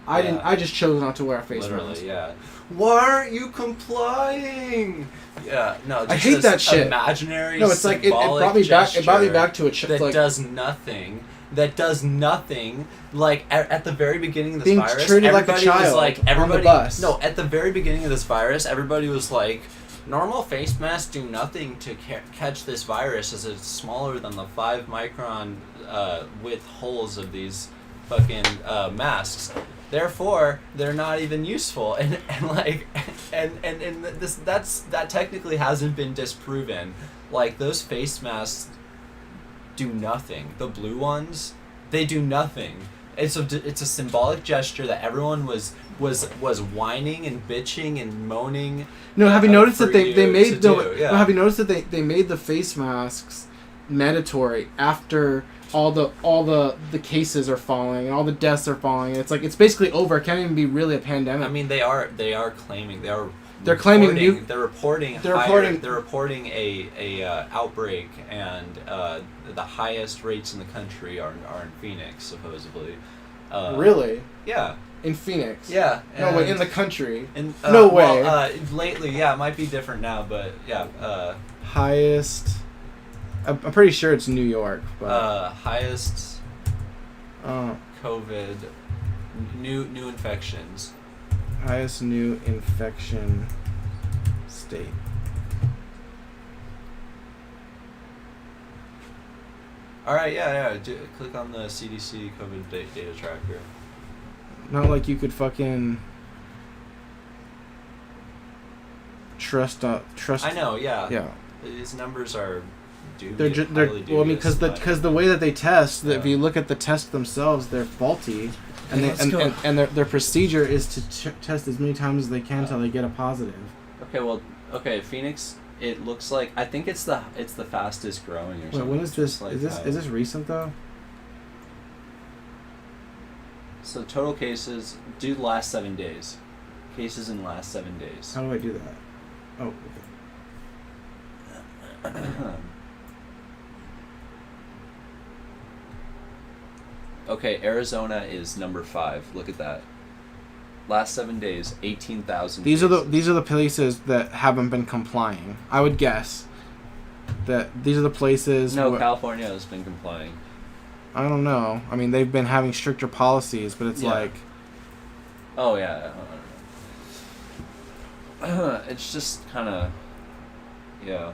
I Yeah. didn't. I just chose not to wear a face Literally, mask. yeah. Why aren't you complying? Yeah, no. Just I hate this that shit. Imaginary. No, it's like it brought me back. It brought me back to a that like does nothing. That does nothing. Like at the very beginning of this being virus, treated like a everybody child was like, on the bus. No, at the very beginning of this virus, everybody was like, normal face masks do nothing to catch this virus, as it's smaller than the 5 micron width holes of these fucking masks. Therefore, they're not even useful, and that technically hasn't been disproven. Like, those face masks do nothing. The blue ones, they do nothing. It's a symbolic gesture that everyone was whining and bitching and moaning. No, have you noticed that they Yeah. have you noticed that they made the face masks mandatory after all the cases are falling and all the deaths are falling, and it's basically over. It can't even be really a pandemic. I mean, they're claiming a outbreak, and the highest rates in the country are in Phoenix, supposedly. Really? Yeah. In Phoenix? Yeah. No way, in the country. No way. Well, lately, yeah, it might be different now, but yeah. Highest. I'm pretty sure it's New York. But, highest COVID new infections. Highest new infection state. All right, yeah. Click on the CDC COVID data tracker. Not like you could fucking trust. I know, yeah. Yeah. These numbers are They're because the way that they test, that if you look at the test themselves, they're faulty, and their procedure is to test as many times as they can until they get a positive. Okay, Phoenix. It looks like, I think it's the fastest growing or something. Wait, when is this? Like is this recent though? So total cases, do the last 7 days. Cases in the last 7 days. How do I do that? Oh, okay. Okay, Arizona is number 5. Look at that. Last 7 days, 18,000. These are the places that haven't been complying. I would guess that these are the places. No, California has been complying. I don't know. I mean, they've been having stricter policies, but it's like. Oh yeah. It's just kind of. Yeah.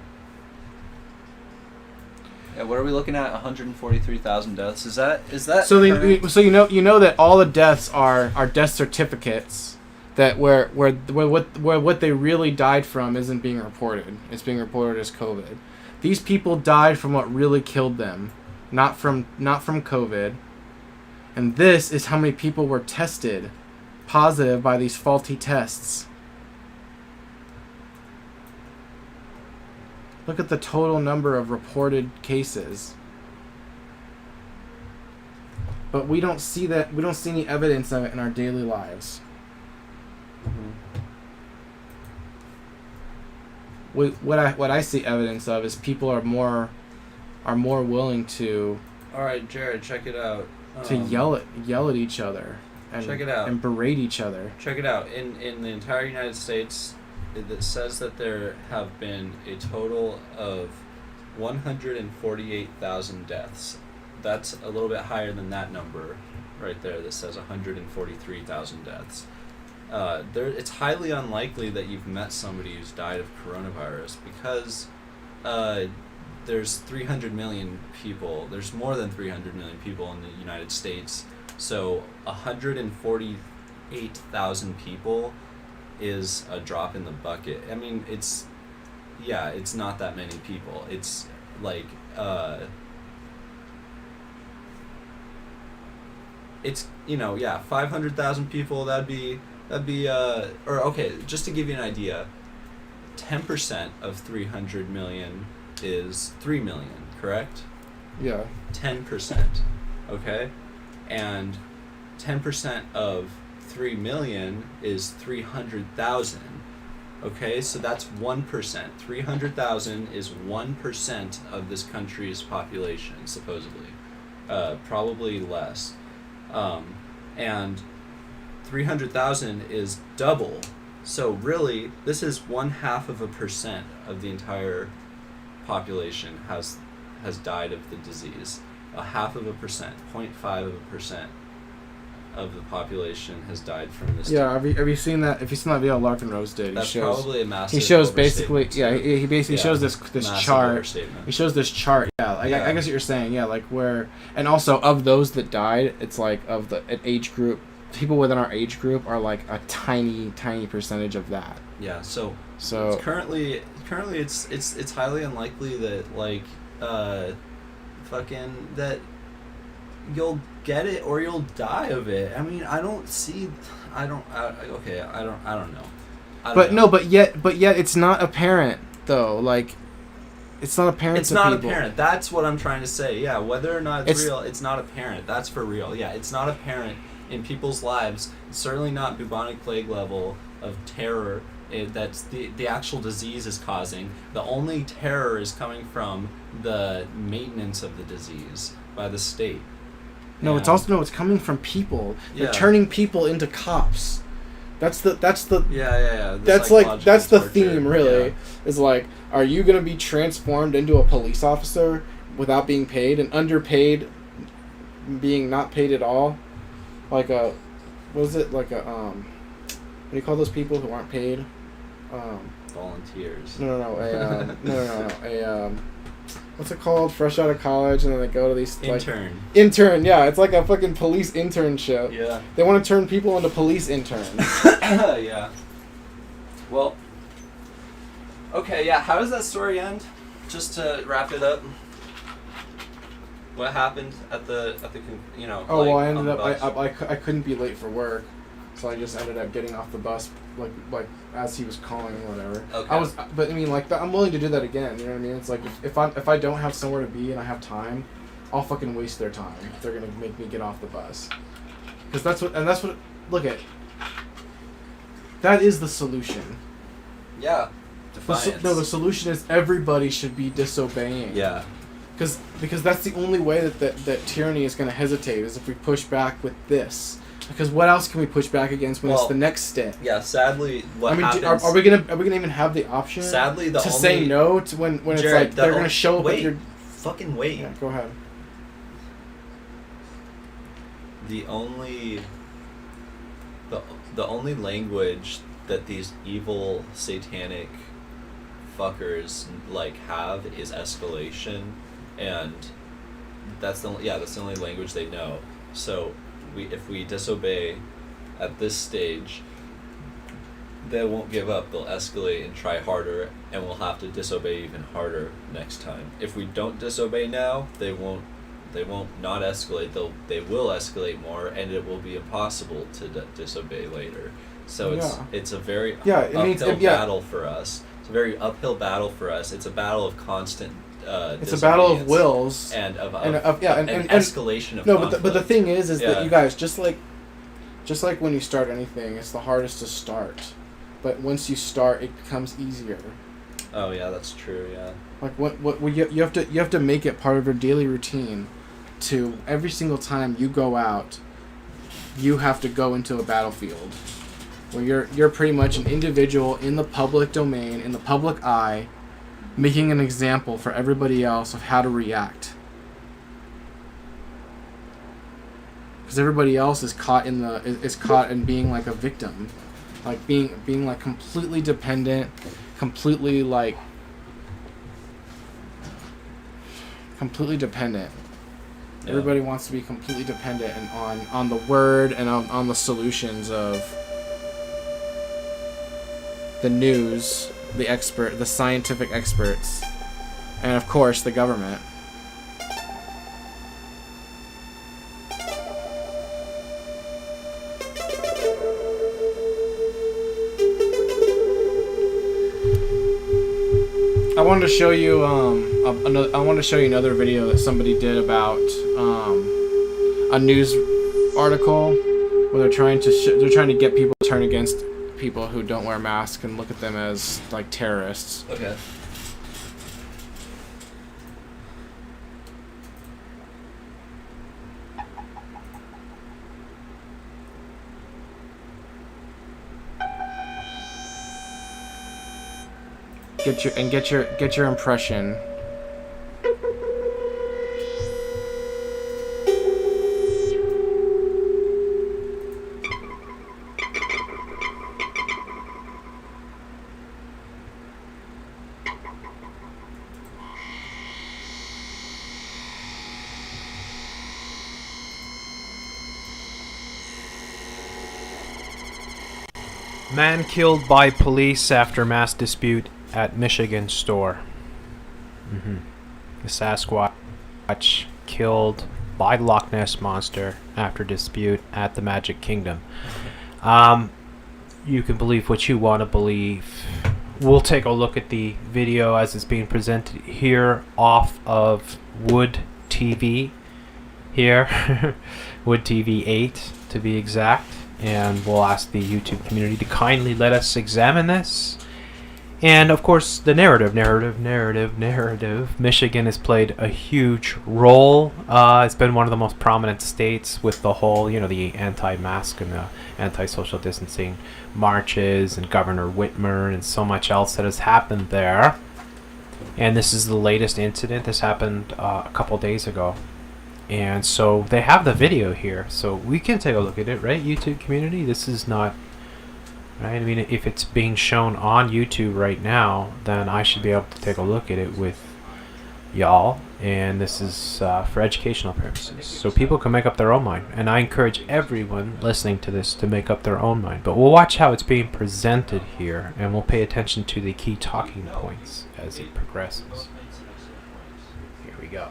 Yeah, what are we looking at? 143,000 deaths. Is that so? You know that all the deaths are death certificates that where what they really died from isn't being reported. It's being reported as COVID. These people died from what really killed them, not from COVID. And this is how many people were tested positive by these faulty tests. Look at the total number of reported cases. But we don't see that. We don't see any evidence of it in our daily lives. What I see evidence of is people are more willing to. All right, Jared, check it out. To yell at each other. And, check it out. And berate each other. Check it out. In the entire United States, it says that there have been a total of 148,000 deaths. That's a little bit higher than that number right there that says 143,000 deaths. It's highly unlikely that you've met somebody who's died of coronavirus because there's 300 million people. There's more than 300 million people in the United States. So 148,000 people is a drop in the bucket. I mean, it's not that many people. It's like it's 500,000 people. That'd be or okay, just to give you an idea, 10% of 300 million is 3 million, correct? Yeah. 10%, okay? And 10% of 3 million is 300,000, okay? So that's 1%. 300,000 is 1% of this country's population, supposedly. Probably less. And 300,000 is double. So really, this is 0.5% of the entire population has died of the disease. 0.5%, 0.5% of the population has died from this. Yeah, have you seen that? If you've seen that video Larkin Rose did, That's probably a massive. He shows basically, overstatement, he basically shows this massive chart. overstatement. He shows this chart. Yeah, I guess what you're saying. Yeah, like where, and also of those that died, it's like of an age group. People within our age group are like a tiny percentage of that. Yeah. So So currently it's highly unlikely that that you'll get it or you'll die of it. I mean, I don't know. But yet it's not apparent though. Like, it's not apparent. It's to not people. apparent. That's what I'm trying to say. Yeah, whether or not it's real, it's not apparent. That's for real. Yeah, it's not apparent in people's lives. It's certainly not bubonic plague level of terror that's the actual disease is causing. The only terror is coming from the maintenance of the disease by the state. No, it's also it's coming from people. They're Yeah. turning people into cops. That's the Yeah. that's the theme really. Yeah. Is like, are you gonna be transformed into a police officer without being paid and underpaid, being not paid at all? Like what do you call those people who aren't paid? Volunteers. No. What's it called? Fresh out of college, and then they go to these intern. Yeah, it's like a fucking police internship. Yeah. They want to turn people into police interns. Yeah. Well. Okay. Yeah. How does that story end? Just to wrap it up. What happened at the Oh, well, I on ended the up bus? I couldn't be late for work, so I just ended up getting off the bus like as he was calling or whatever. Okay. But I mean, like, I'm willing to do that again. You know what I mean? It's like if I don't have somewhere to be and I have time, I'll fucking waste their time if they're gonna make me get off the bus. Because that's what look at. That is the solution. Yeah. The Defiance. solution is everybody should be disobeying. Yeah. Because that's the only way that tyranny is going to hesitate is if we push back with this. Because what else can we push back against when it's the next step? Yeah. Sadly, happens? Are we gonna even have the option? Sadly, to say no to when Jared, it's like they're gonna show up wait, with your. Fucking wait. Yeah, go ahead. The only language that these evil satanic fuckers have is escalation, and that's the only language they know. So if we disobey at this stage, they won't give up. They'll escalate and try harder, and we'll have to disobey even harder next time. If we don't disobey now, they won't not escalate. They will escalate more, and it will be impossible to disobey later. So it's a very uphill battle for us. It's a very uphill battle for us. It's a battle of constant. It's a battle of wills and escalation of conflict. But the thing is that you guys just like when you start anything, it's the hardest to start, but once you start, it becomes easier. Oh yeah, that's true. Yeah. Like you have to make it part of your daily routine. To every single time you go out, you have to go into a battlefield where you're pretty much an individual in the public domain, in the public eye, making an example for everybody else of how to react. Because everybody else is caught in being like a victim, like being like completely dependent, completely dependent. Yeah. Everybody wants to be completely dependent and on the word and on the solutions of the news, the scientific experts, and of course the government. I wanted to show you another video that somebody did about a news article where they're trying to get people to turn against people who don't wear masks and look at them as like terrorists. Okay. Get your impression. Man killed by police after mass dispute at Michigan store. The Sasquatch killed by Loch Ness Monster after dispute at the Magic Kingdom. You can believe what you want to believe. We'll take a look at the video as it's being presented here off of Wood TV. Here, Wood TV 8 to be exact. And we'll ask the YouTube community to kindly let us examine this. And of course, the narrative. Michigan has played a huge role. It's been one of the most prominent states with the whole, the anti-mask and the anti-social distancing marches and Governor Whitmer and so much else that has happened there. And this is the latest incident. This happened a couple days ago. And so they have the video here, so we can take a look at it, right, YouTube community? This is not, right? I mean, if it's being shown on YouTube right now, then I should be able to take a look at it with y'all. And this is for educational purposes, so people can make up their own mind. And I encourage everyone listening to this to make up their own mind. But we'll watch how it's being presented here, and we'll pay attention to the key talking points as it progresses. Here we go.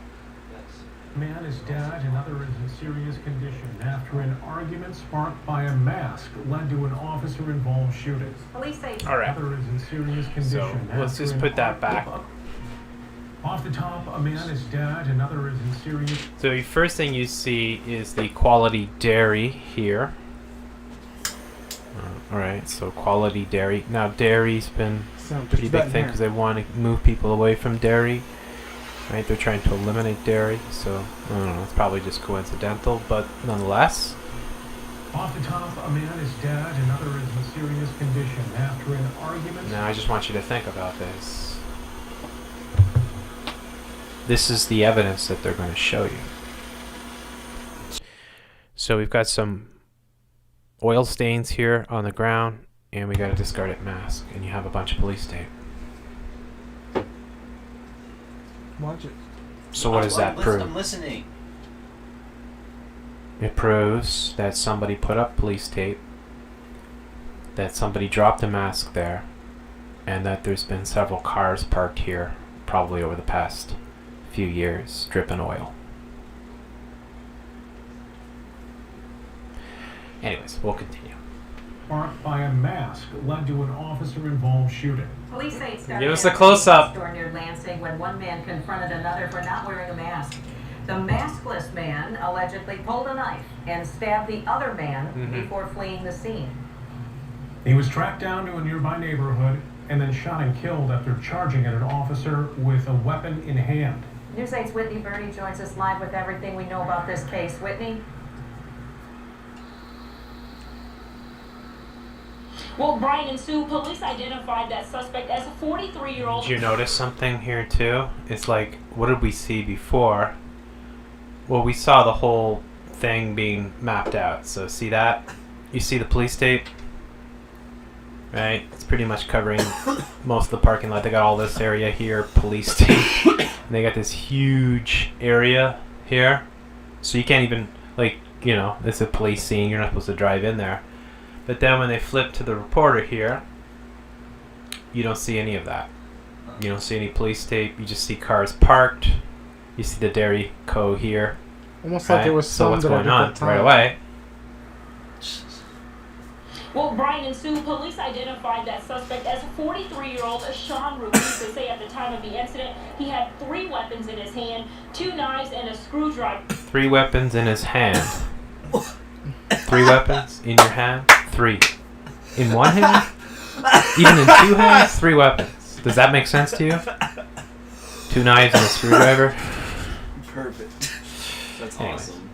Man is dead, another is in serious condition after an argument sparked by a mask led to an officer-involved shooting. Police say All right. Another is in serious condition. So let's after just an put that back. Off the top, a man is dead, another is in serious. So the first thing you see is the quality dairy here. Alright, so quality dairy. Now dairy's been a pretty big thing because they want to move people away from dairy. Right, they're trying to eliminate dairy, so I don't know, it's probably just coincidental, but nonetheless. Off the top, a man is dead, another is in serious condition after an argument. Now I just want you to think about this. This is the evidence that they're going to show you. So we've got some oil stains here on the ground, and we got a discarded mask, and you have a bunch of police tape. Watch it. So what does that prove? I'm listening. It proves that somebody put up police tape, that somebody dropped a mask there, and that there's been several cars parked here, probably over the past few years, dripping oil. Anyways, we'll continue. Sparked by a mask led to an officer-involved shooting. Police say it started Give us at a close-up. store near Lansing when one man confronted another for not wearing a mask. The maskless man allegedly pulled a knife and stabbed the other man before fleeing the scene. He was tracked down to a nearby neighborhood and then shot and killed after charging at an officer with a weapon in hand. News 8's Whitney Birdie joins us live with everything we know about this case. Whitney? Well, Brian and Sue, police identified that suspect as a 43-year-old. Did you notice something here too? It's like, what did we see before? Well, we saw the whole thing being mapped out. So see that? You see the police tape? Right? It's pretty much covering most of the parking lot. They got all this area here, police tape. And they got this huge area here. So you can't even, like, you know, it's a police scene. You're not supposed to drive in there. But then when they flip to the reporter here, you don't see any of that. You don't see any police tape. You just see cars parked. You see the Dairy Co. here. Almost Right? like it was So what's filmed at a going on different time. right away? Well, Brian and Sue, police identified that suspect as a 43-year-old Sean Ruiz. They say at the time of the incident, he had 3 weapons in his hand, 2 knives, and a screwdriver. 3 weapons in his hand. 3 weapons in your hand? 3. In one hand? Even in 2 hands? 3 weapons. Does that make sense to you? 2 knives and a screwdriver? Perfect. That's Anyways. awesome.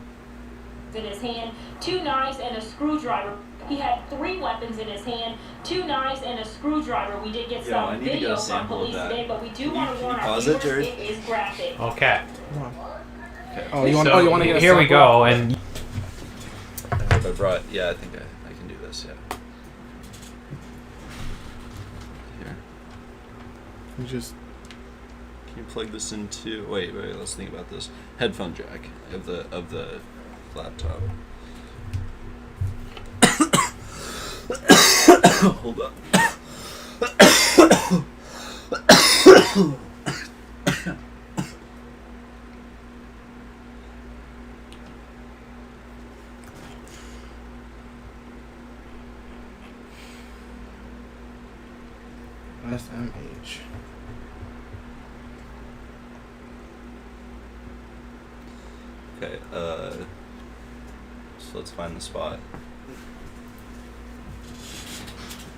In his hand, 2 knives, and a screwdriver. He had 3 weapons in his hand, 2 knives, and a screwdriver. We did get Yeah, I some need to get a video from sample of police that. today, but we do Can want you to warn our pause it, viewers, Jared? it is graphic. Okay. Oh, you want? So you want to get a here we sample? go, and I hope I brought. Yeah, I think I can do this. Yeah. Here. You just Can you plug this into? Wait. Let's think about this. Headphone jack of the laptop. Hold up. SMH. Okay. So let's find the spot.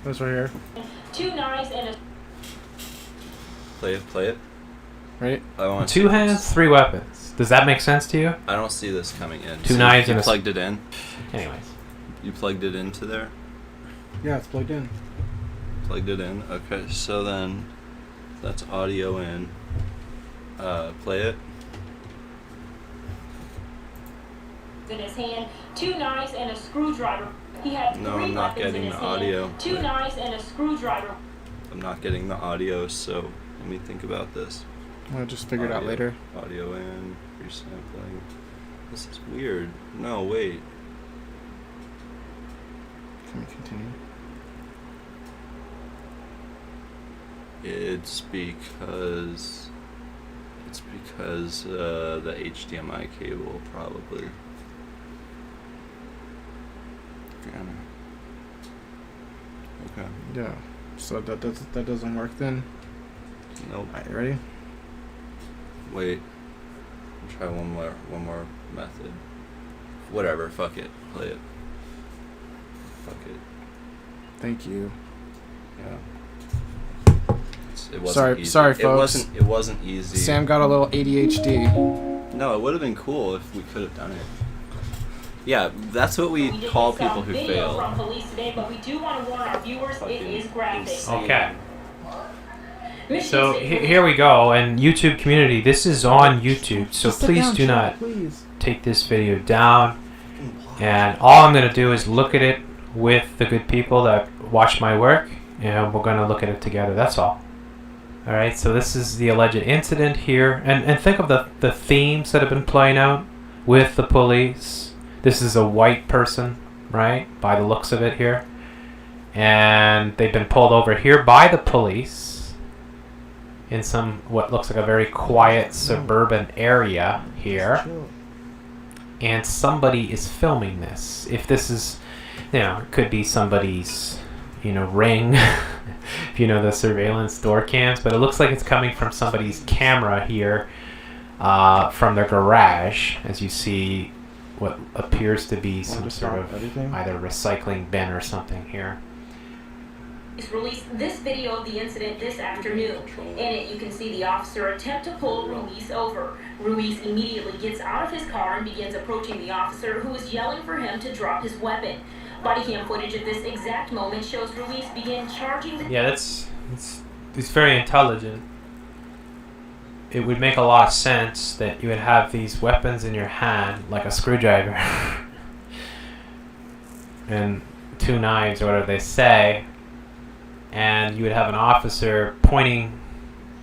This right here. 2 knives and a Play it. Right? I want 2 hands, 3 weapons. Does that make sense to you? I don't see this coming in. 2 knives you and a. plugged it in. Anyways. You plugged it into there. Yeah, it's plugged in. Plugged it in. Okay, so then that's audio in. Play it. in his hand, 2 knives and a screwdriver. He had 3 No, I'm not weapons in getting his the hand, audio. 2 Wait. knives and a screwdriver. I'm not getting the audio, so let me think about this. I'll just figure it out Audio. later. Audio in, resampling. This is weird. No, wait. Can we continue? It's because the HDMI cable probably. Damn. Okay. Yeah. So that doesn't work then. Nope. Alright, you ready? Wait. I'll try one more method. Whatever. Fuck it. Play it. Fuck it. Thank you. Yeah. It wasn't easy. Sorry, folks. It wasn't easy. Sam got a little ADHD. No, it would have been cool if we could have done it. Yeah, that's what we did call get some people who video fail. from police today, but we do want to warn our viewers, it is graphic. insane. Okay. Michigan So State here we go, and YouTube community, this is on YouTube, so Just sit please down, do Chad, not Please. take this video down. And all I'm going to do is look at it with the good people that watch my work, and we're going to look at it together. That's all. All right, so this is the alleged incident here, and think of the themes that have been playing out with the police. This is a white person, right, by the looks of it here, and they've been pulled over here by the police in some what looks like a very quiet suburban area here. Chill. And somebody is filming this. If this is, it could be somebody's, ring, if you know the surveillance door cams, but it looks like it's coming from somebody's camera here, from their garage, as you see what appears to be some just sort stop of everything? either recycling bin or something here. released this video of the incident this afternoon. In it, you can see the officer attempt to pull Ruiz over. Ruiz immediately gets out of his car and begins approaching the officer, who is yelling for him to drop his weapon. Body cam footage at this exact moment shows Ruiz begin charging the... Yeah, it's very intelligent. It would make a lot of sense that you would have these weapons in your hand, like a screwdriver, and 2 knives, or whatever they say, and you would have an officer pointing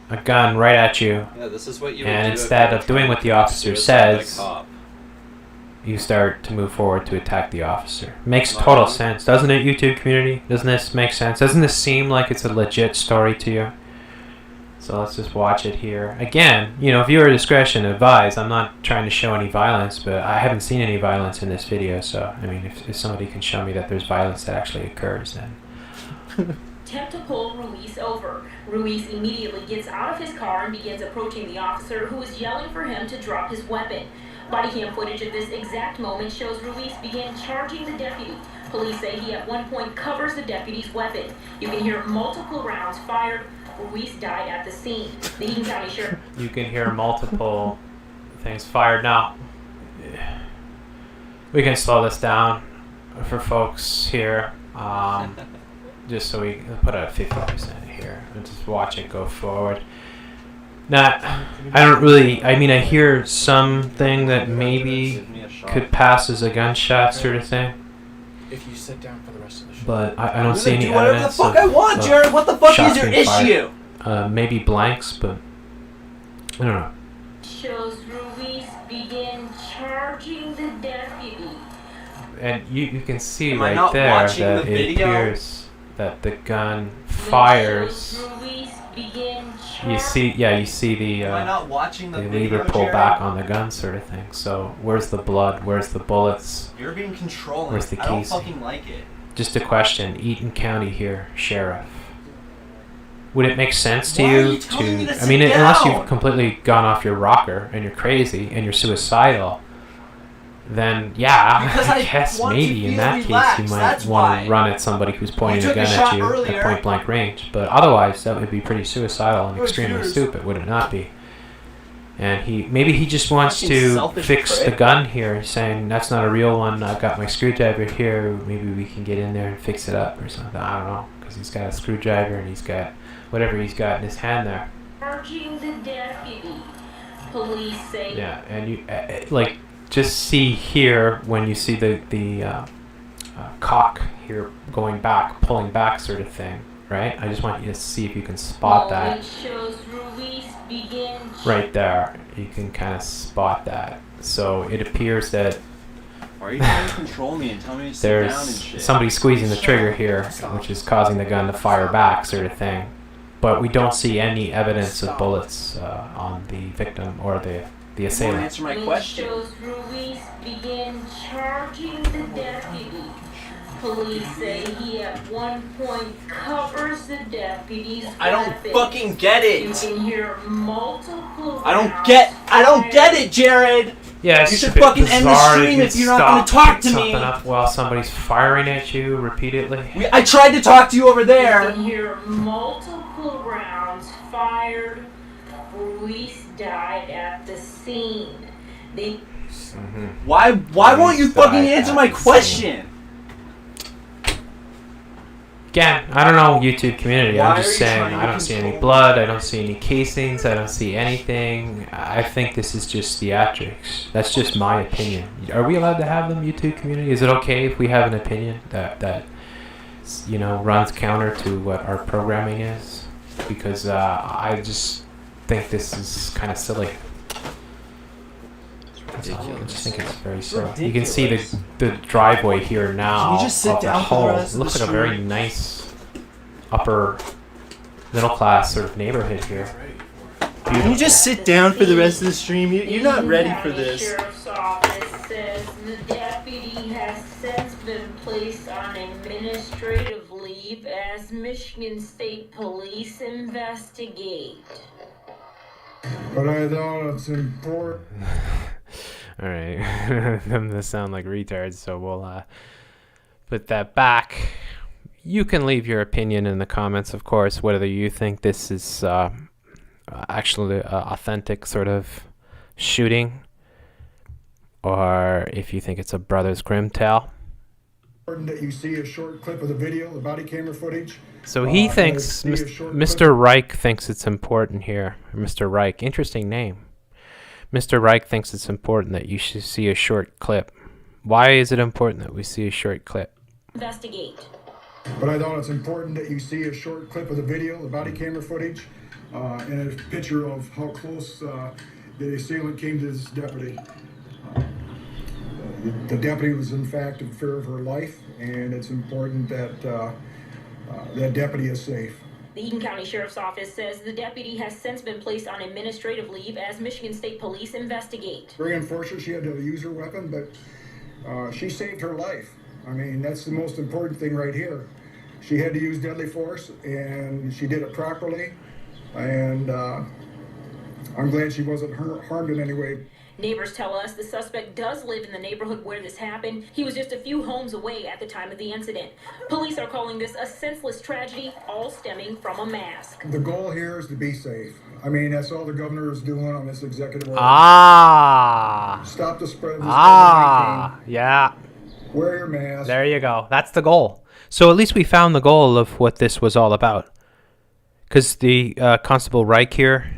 a gun right at you. Yeah, this is what you And would do instead if you of were doing trying what to the commit officer suicide by says, cop. you start to move forward to attack the officer. Makes Am I total wrong? sense, doesn't it, YouTube community? Doesn't this make sense? Doesn't this seem like it's a legit story to you? So let's just watch it here. Again, viewer discretion advised. I'm not trying to show any violence, but I haven't seen any violence in this video. So, I mean, if somebody can show me that there's violence that actually occurs, then... Attempt to pull Ruiz over. Ruiz immediately gets out of his car and begins approaching the officer, who is yelling for him to drop his weapon. Body cam footage at this exact moment shows Ruiz begin charging the deputy. Police say he at one point covers the deputy's weapon. You can hear multiple rounds fired. Ruiz died at the scene. The Eaton County Sheriff... You can hear multiple things fired. Now, we can slow this down for folks here. Just so we put it at 50% here and just watch it go forward. I hear something that maybe could pass as a gunshot sort of thing, If you sit down for the rest of the show. but I don't see I'm any gonna do whatever the evidence fuck of, I want, of Jared. What the fuck shots is your being fired. issue? Maybe blanks, but I don't know. shows Ruiz begin charging the deputy. And you can see Am I right not there watching that the it video? appears that the gun fires. Ruiz begin You see the Am I not watching the video, lever pull Jared? back on the gun sort of thing. So where's the blood? Where's the bullets? You're being controlling. Where's the I don't casing? fucking like it. Just a question, Eaton County here, Sheriff. Would it make sense to Why are you you telling me to I sit mean, unless down? you've completely gone off your rocker and you're crazy and you're suicidal, then yeah, Because I I guess want to maybe in feel that case relaxed, you might that's want why. to run at somebody who's pointing a took a gun at shot you earlier. at point blank range. But otherwise, that would be pretty suicidal and Oh, extremely cheers. stupid, would it not be? And maybe he just wants Fucking to selfish fix prick. the gun here, saying that's not a real one. I've got my screwdriver here. Maybe we can get in there and fix it up or something. I don't know, because he's got a screwdriver and he's got whatever he's got in his hand there. charging the deputy. Police say Yeah, and you just see here when you see the cock here going back, pulling back, sort of thing, right? I just want you to see if you can spot that. shows Ruiz begin Right there, you can kind of spot that. So it appears that Why are you trying to control me and tell me to sit down and there's shit? somebody squeezing the trigger here, which is causing the gun to fire back, sort of thing. But we don't see any evidence of bullets on the victim or the You won't assailant. answer my question. shows Ruiz begin charging the deputy. Police say he at one point covers the deputy's I don't weapon. fucking get You it. can hear multiple I don't rounds get it, Jared. Yeah, it's You just should a bit fucking end the bizarre stream that if you'd you're not gonna stop talk to me. something up while somebody's firing at you repeatedly. I tried to talk to you over You there. can hear multiple rounds fired. Ruiz died at the scene. They Why won't you Please fucking die answer at my the scene. question? Again, I don't know, YouTube community. Why I'm are just you saying, trying to I don't see any control blood. I don't see any casings. I don't see anything. I think this is just theatrics. That's just my opinion. Are we allowed to have them, YouTube community? Is it okay if we have an opinion that runs counter to what our programming is? Because I just think this is kind of silly. That's all. I just think it's very silly. You can see the driveway here now. Can you just sit of the down for the home. rest of Looks the like a very stream? nice upper middle class sort of neighborhood here. Can you just sit down for the rest of the stream? You're not ready for this. Sheriff's Office says the deputy has since been placed on administrative leave as Michigan State Police investigate. But I thought it's important. All right, them to sound like retards, so we'll put that back. You can leave your opinion in the comments, of course, whether you think this is actually authentic sort of shooting, or if you think it's a Brothers Grimm tale. important that you see a short clip of the video, the body camera footage. So he And thinks, see a short Mr. Reich thinks it's important here. Mr. Reich, interesting name. Mr. Reich thinks it's important that you should see a short clip. Why is it important that we see a short clip? Investigate. But I thought it's important that you see a short clip of the video, the body camera footage, and a picture of how close the assailant came to this deputy. The deputy was in fact in fear of her life, and it's important that that deputy is safe. The Eaton County Sheriff's Office says the deputy has since been placed on administrative leave as Michigan State Police investigate. Very unfortunate she had to use her weapon, but she saved her life. I mean, that's the most important thing right here. She had to use deadly force, and she did it properly, and I'm glad she wasn't harmed in any way. Neighbors tell us the suspect does live in the neighborhood where this happened. He was just a few homes away at the time of the incident. Police are calling this a senseless tragedy, all stemming from a mask. The goal here is to be safe. I mean, that's all the governor is doing on this executive order. Stop the spread of this COVID-19. Yeah. Wear your mask. There you go. That's the goal. So at least we found the goal of what this was all about. Because the Constable Reich here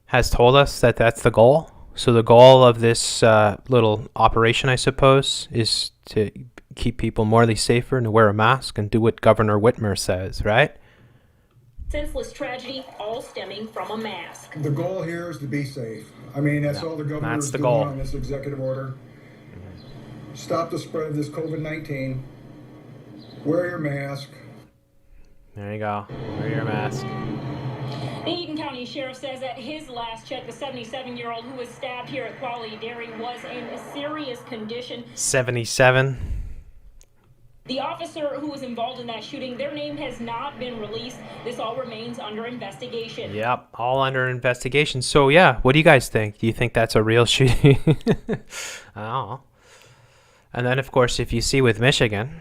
has told us that that's the goal. So the goal of this little operation, I suppose, is to keep people morally safer and to wear a mask and do what Governor Whitmer says, right? Senseless tragedy, all stemming from a mask. The goal here is to be safe. I mean, that's all the governor is doing on this executive order. Stop the spread of this COVID-19. Wear your mask. There you go. Wear your mask. The Eaton County Sheriff says at his last check, the 77-year-old who was stabbed here at Quality Dairy was in a serious condition. 77. The officer who was involved in that shooting, their name has not been released. This all remains under investigation. Yep, all under investigation. So, yeah, what do you guys think? Do you think that's a real shooting? I don't know. And then, of course, if you see with Michigan,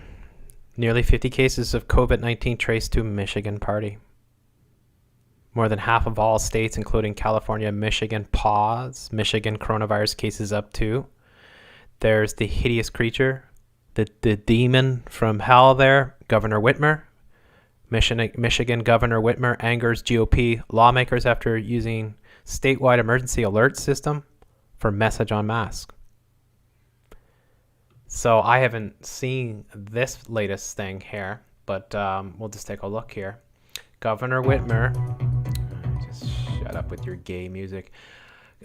nearly 50 cases of COVID-19 traced to Michigan party. More than half of all states, including California, Michigan, pause. Michigan coronavirus cases up too. There's the hideous creature, the demon from hell there, Governor Whitmer. Michigan Governor Whitmer angers GOP lawmakers after using statewide emergency alert system for message on mask. So I haven't seen this latest thing here, but we'll just take a look here. Governor Whitmer, just shut up with your gay music.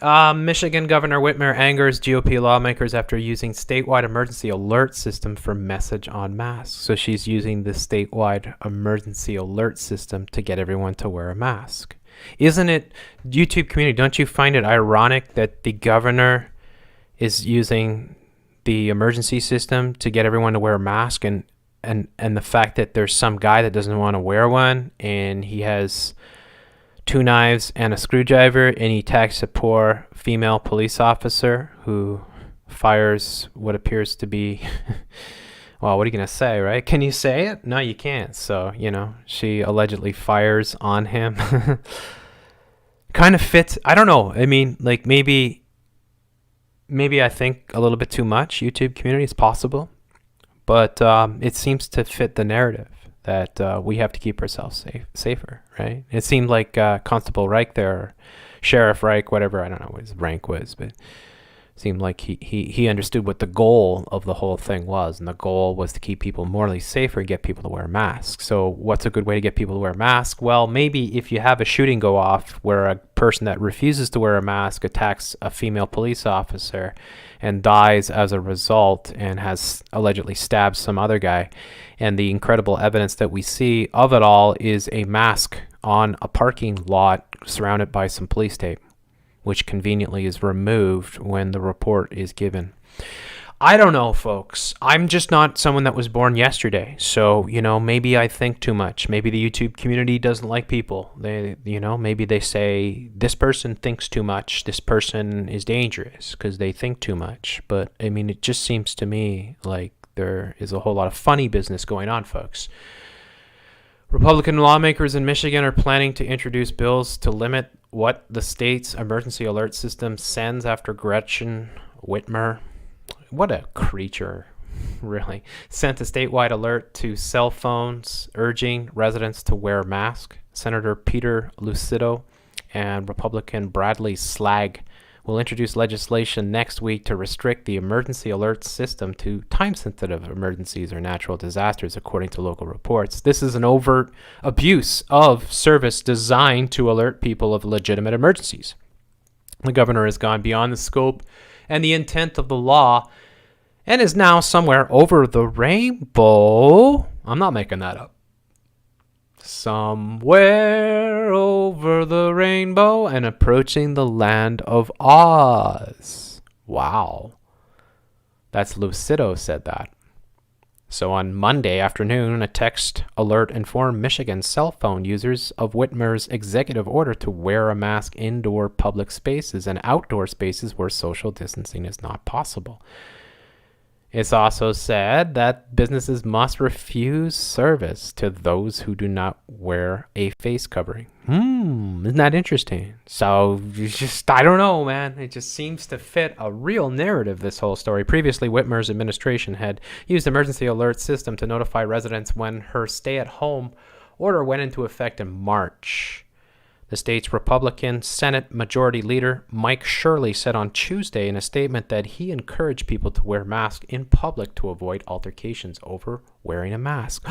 Michigan Governor Whitmer angers GOP lawmakers after using statewide emergency alert system for message on masks. So she's using the statewide emergency alert system to get everyone to wear a mask. Isn't it, YouTube community, don't you find it ironic that the governor is using the emergency system to get everyone to wear a mask, and the fact that there's some guy that doesn't want to wear one, and he has 2 knives and a screwdriver, and he attacks a poor female police officer who fires what appears to be well, what are you gonna say, right? Can you say it? No, you can't. So, she allegedly fires on him. Kind of fits. I don't know. I mean, like, maybe I think a little bit too much. YouTube community is possible. But it seems to fit the narrative that we have to keep ourselves safer, right? It seemed like Constable Reich there, or Sheriff Reich, whatever, I don't know what his rank was, but it seemed like he understood what the goal of the whole thing was, and the goal was to keep people morally safer, get people to wear masks. So what's a good way to get people to wear masks? Well, maybe if you have a shooting go off where a person that refuses to wear a mask attacks a female police officer and dies as a result and has allegedly stabbed some other guy, and the incredible evidence that we see of it all is a mask on a parking lot surrounded by some police tape, which conveniently is removed when the report is given. I don't know, folks. I'm just not someone that was born yesterday. So, maybe I think too much. Maybe the YouTube community doesn't like people. Maybe they say this person thinks too much. This person is dangerous because they think too much. But, I mean, it just seems to me like there is a whole lot of funny business going on, folks. Republican lawmakers in Michigan are planning to introduce bills to limit what the state's emergency alert system sends after Gretchen Whitmer. What a creature. really, sent a statewide alert to cell phones urging residents to wear masks. Senator Peter Lucido and Republican Bradley Slagg will introduce legislation next week to restrict the emergency alert system to time-sensitive emergencies or natural disasters, according to local reports. This is an overt abuse of service designed to alert people of legitimate emergencies. The governor has gone beyond the scope and the intent of the law and is now somewhere over the rainbow. I'm not making that up. Somewhere over the rainbow and approaching the land of Oz. Wow. That's Lucido said that. So on Monday afternoon, a text alert informed Michigan cell phone users of Whitmer's executive order to wear a mask indoor public spaces and outdoor spaces where social distancing is not possible. It's also said that businesses must refuse service to those who do not wear a face covering. Isn't that interesting? So, I don't know, man. It just seems to fit a real narrative, this whole story. Previously, Whitmer's administration had used emergency alert system to notify residents when her stay-at-home order went into effect in March. The state's Republican Senate Majority Leader Mike Shirley said on Tuesday in a statement that he encouraged people to wear masks in public to avoid altercations over wearing a mask.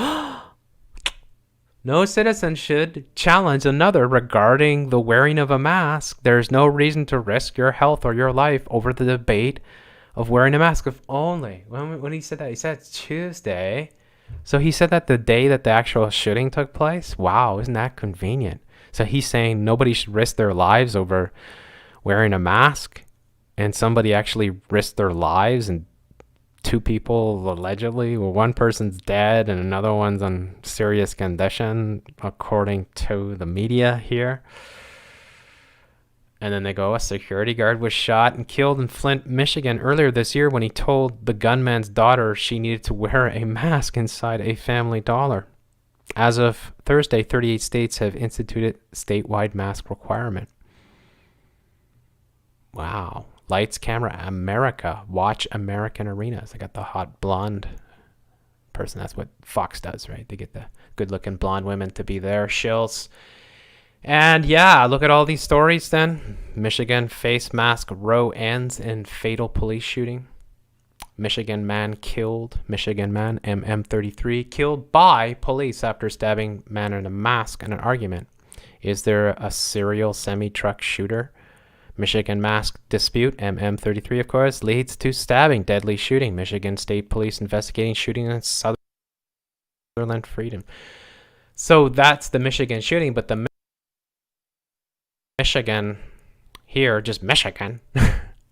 No citizen should challenge another regarding the wearing of a mask. There's no reason to risk your health or your life over the debate of wearing a mask. If only. When he said that, he said Tuesday. So he said that the day that the actual shooting took place? Wow, isn't that convenient? So he's saying nobody should risk their lives over wearing a mask, and somebody actually risked their lives, and two people allegedly, well, one person's dead and another one's on serious condition, according to the media here. And then they go, a security guard was shot and killed in Flint, Michigan earlier this year when he told the gunman's daughter she needed to wear a mask inside a Family Dollar. As of Thursday, 38 states have instituted statewide mask requirement. Wow. Lights, Camera, America. Watch American Arenas. I got the hot blonde person. That's what Fox does, right? They get the good-looking blonde women to be there. Shills. And yeah, look at all these stories then. Michigan face mask row ends in fatal police shooting. Michigan man killed. Michigan man, MM33, killed by police after stabbing man in a mask in an argument. Is there a serial semi-truck shooter? Michigan mask dispute, MM33, of course, leads to stabbing, deadly shooting. Michigan State Police investigating shooting in Sutherland Freedom. So that's the Michigan shooting, but the Michigan here, just Michigan,